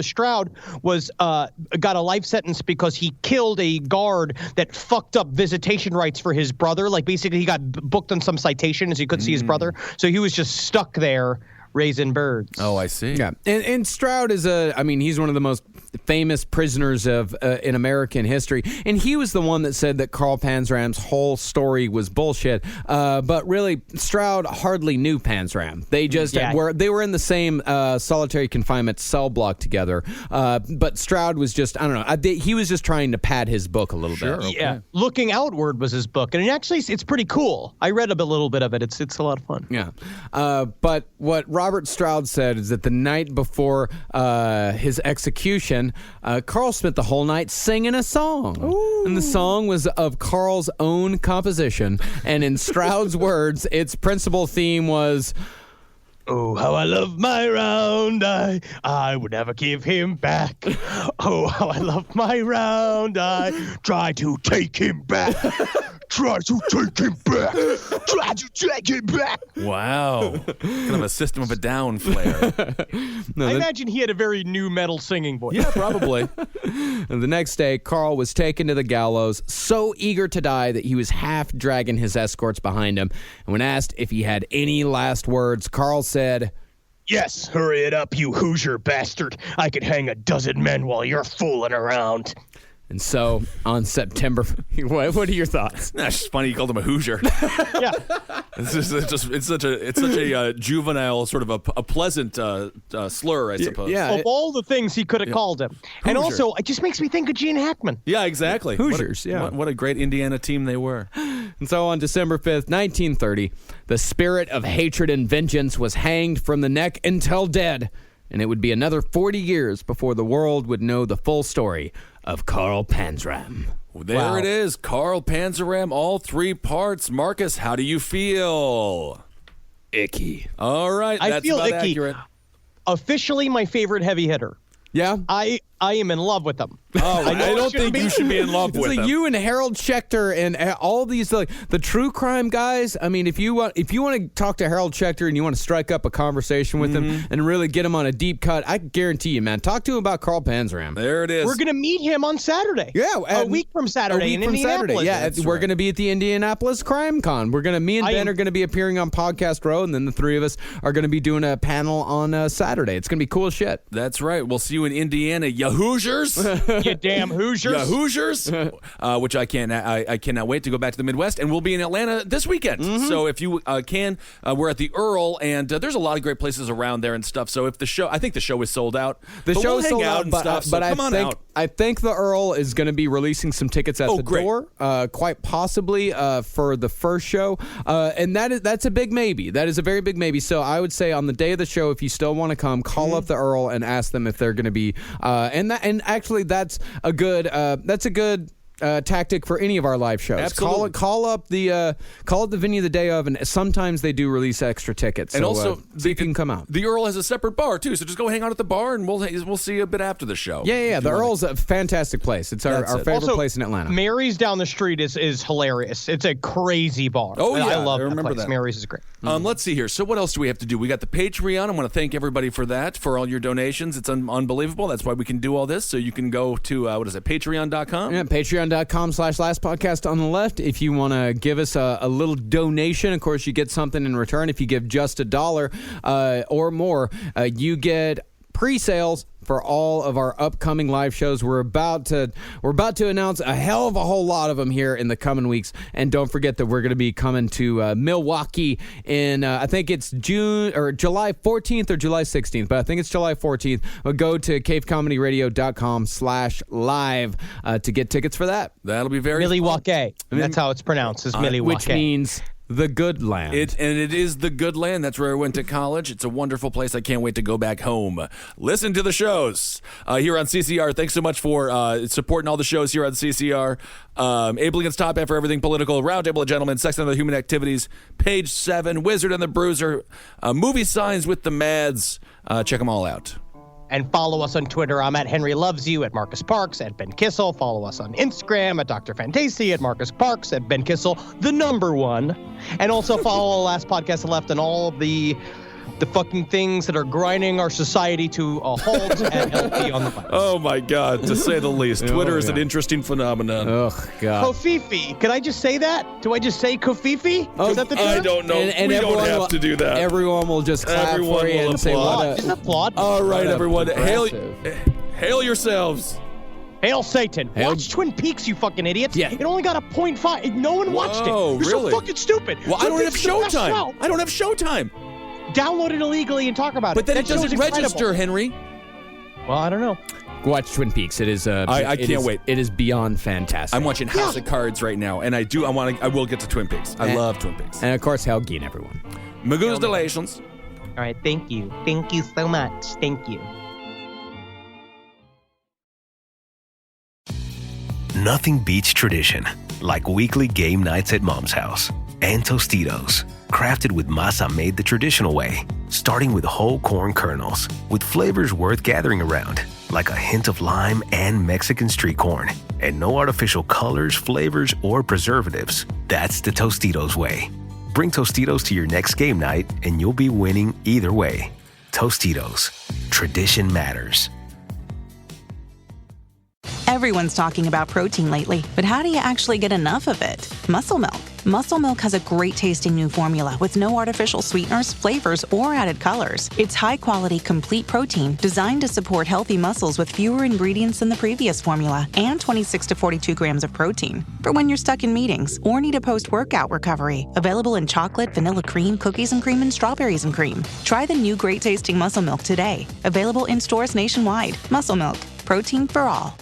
Stroud was got a life sentence because he killed a guard that fucked up visitation rights for his brother. Like basically he got booked on some citation as he couldn't see his brother. So he was just stuck there raising birds. Oh, I see. Yeah, and Stroud is he's one of the most famous prisoners of in American history, and he was the one that said that Carl Panzram's whole story was bullshit. But really, Stroud hardly knew Panzram. They just were in the same solitary confinement cell block together. But Stroud was just, I don't know, he was just trying to pad his book a little bit. Okay. Yeah, Looking Outward was his book, and it's pretty cool. I read a little bit of it. It's a lot of fun. Yeah, but what Robert Stroud said is that the night before his execution, Carl spent the whole night singing a song. Ooh. And the song was of Carl's own composition. And in Stroud's words, its principal theme was, "Oh, how I love my round eye. I would never give him back. Oh, how I love my round eye. Try to take him back. Try to take him back. Try to take him back." Wow. Kind of a System of a Down flair. I imagine he had a very new metal singing voice. Yeah, probably. And the next day, Carl was taken to the gallows, so eager to die that he was half dragging his escorts behind him. And when asked if he had any last words, Carl said, "Yes, hurry it up, you Hoosier bastard. I could hang a dozen men while you're fooling around." And so, on September, what are your thoughts? That's just funny. You called him a Hoosier. Yeah, it's such a juvenile sort of a pleasant slur, I suppose. Yeah, of all the things he could have called him, and also it just makes me think of Gene Hackman. Yeah, exactly. Hoosiers. What a great Indiana team they were. And so, on December 5th, 1930, the spirit of hatred and vengeance was hanged from the neck until dead, and it would be another 40 years before the world would know the full story of Carl Panzram. There it is, Carl Panzram, all 3 parts. Marcus, how do you feel? Icky. All right, I that's feel about icky. accurate. Officially my favorite heavy hitter. Yeah? I am in love with him. Oh, I don't think you should be in love It's with like him. you and Harold Schechter and all these like the true crime guys. I mean, if you want to talk to Harold Schechter and you want to strike up a conversation with him and really get him on a deep cut, I guarantee you, man, talk to him about Carl Panzram. There it is. We're gonna meet him on Saturday. Yeah, a week from Saturday in Indianapolis. Yeah, we're going to be at the Indianapolis Crime Con. Me and Ben are going to be appearing on Podcast Row, and then the 3 of us are going to be doing a panel on Saturday. It's going to be cool shit. That's right. We'll see you in Indiana, ya Hoosiers. You damn Hoosiers. Ya Hoosiers. Which I cannot wait to go back to the Midwest, and we'll be in Atlanta this weekend. So if you can, we're at the Earl, and there's a lot of great places around there and stuff. So if I think the show is sold out. The but show's we'll sold hang out, and but, stuff, so but come on out. I think the Earl is going to be releasing some tickets at the great. door, quite possibly for the first show, and that's a big maybe. That is a very big maybe. So I would say on the day of the show, if you still want to come, call up the Earl and ask them if they're going to be. And actually, that's a good tactic for any of our live shows. Absolutely. Call up the venue the day of, and sometimes they do release extra tickets. And so, also, see if you can come out. The Earl has a separate bar too, so just go hang out at the bar, and we'll see you a bit after the show. Yeah. The Earl's a fantastic place. It's our favorite Also, place in Atlanta. Mary's down the street is hilarious. It's a crazy bar. Oh, yeah, I love I remember place. that. Mary's is great. Let's see here. So what else do we have to do? We got the Patreon. I want to thank everybody for that, for all your donations. It's unbelievable. That's why we can do all this. So you can go to patreon.com. Yeah, patreon.com/lastpodcast on the left. If you want to give us a little donation, of course, you get something in return. If you give just $1 or more, you get pre-sales for all of our upcoming live shows. We're about to announce a hell of a whole lot of them here in the coming weeks. And don't forget that we're going to be coming to Milwaukee in I think it's July 14th or July 16th, but I think it's July 14th. We'll go to cavecomedyradio.com/live to get tickets for that. That'll be very Milwaukee. That's how it's pronounced. Is Milwaukee, which means the good land. It is the good land. That's where I went to college. It's a wonderful place. I can't wait to go back home. Listen to the shows here on CCR. Thanks so much for supporting all the shows here on CCR. Able Against Top End for everything political. Roundtable of Gentlemen. Sex and Other Human Activities. Page 7. Wizard and the Bruiser. Movie Signs with the Mads. Check them all out. And follow us on Twitter. I'm at Henry Loves You, at Marcus Parks, at Ben Kissel. Follow us on Instagram at Dr. Fantasy, at Marcus Parks, at Ben Kissel, the number one. And also follow Last Podcast Left and all of the fucking things that are grinding our society to a halt at LP on the Bike. Oh my God, to say the least. Twitter is an interesting phenomenon. Oh God. Kofifi. Can I just say that? Do I just say Kofifi? Oh, Is that the term? I don't know. And we don't have to do that. Everyone will just clap Everyone for you will and say applaud. what a... Just applaud. All right, everyone. progressive. Hail yourselves. Hail Satan. Hail- Watch Twin Peaks, you fucking idiots. Yeah. It only got a 0.5. No one watched it. Whoa, You're really? so fucking stupid. Well, I Twin don't have Peaks is the best Showtime. show. I don't have Showtime. Download it illegally and talk about But it. then That it show doesn't is incredible. register, Henry. Well, I don't know. Watch Twin Peaks. It is. I can't wait. It is beyond fantastic. I'm watching House of Cards right now, and I will get to Twin Peaks. I love Twin Peaks. And of course, Helgeen, everyone. Magoo's All right, thank you. Thank you so much. Thank you. Nothing beats tradition, like weekly game nights at Mom's house. And Tostitos, crafted with masa made the traditional way, starting with whole corn kernels, with flavors worth gathering around, like a hint of lime and Mexican street corn, and no artificial colors, flavors, or preservatives. That's the Tostitos way. Bring Tostitos to your next game night, and you'll be winning either way. Tostitos, tradition matters. Everyone's talking about protein lately, but how do you actually get enough of it? Muscle Milk. Muscle Milk has a great tasting new formula with no artificial sweeteners, flavors, or added colors. It's high quality, complete protein designed to support healthy muscles with fewer ingredients than the previous formula and 26 to 42 grams of protein. For when you're stuck in meetings or need a post-workout recovery. Available in chocolate, vanilla cream, cookies and cream, and strawberries and cream. Try the new great tasting Muscle Milk today. Available in stores nationwide. Muscle Milk. Protein for all.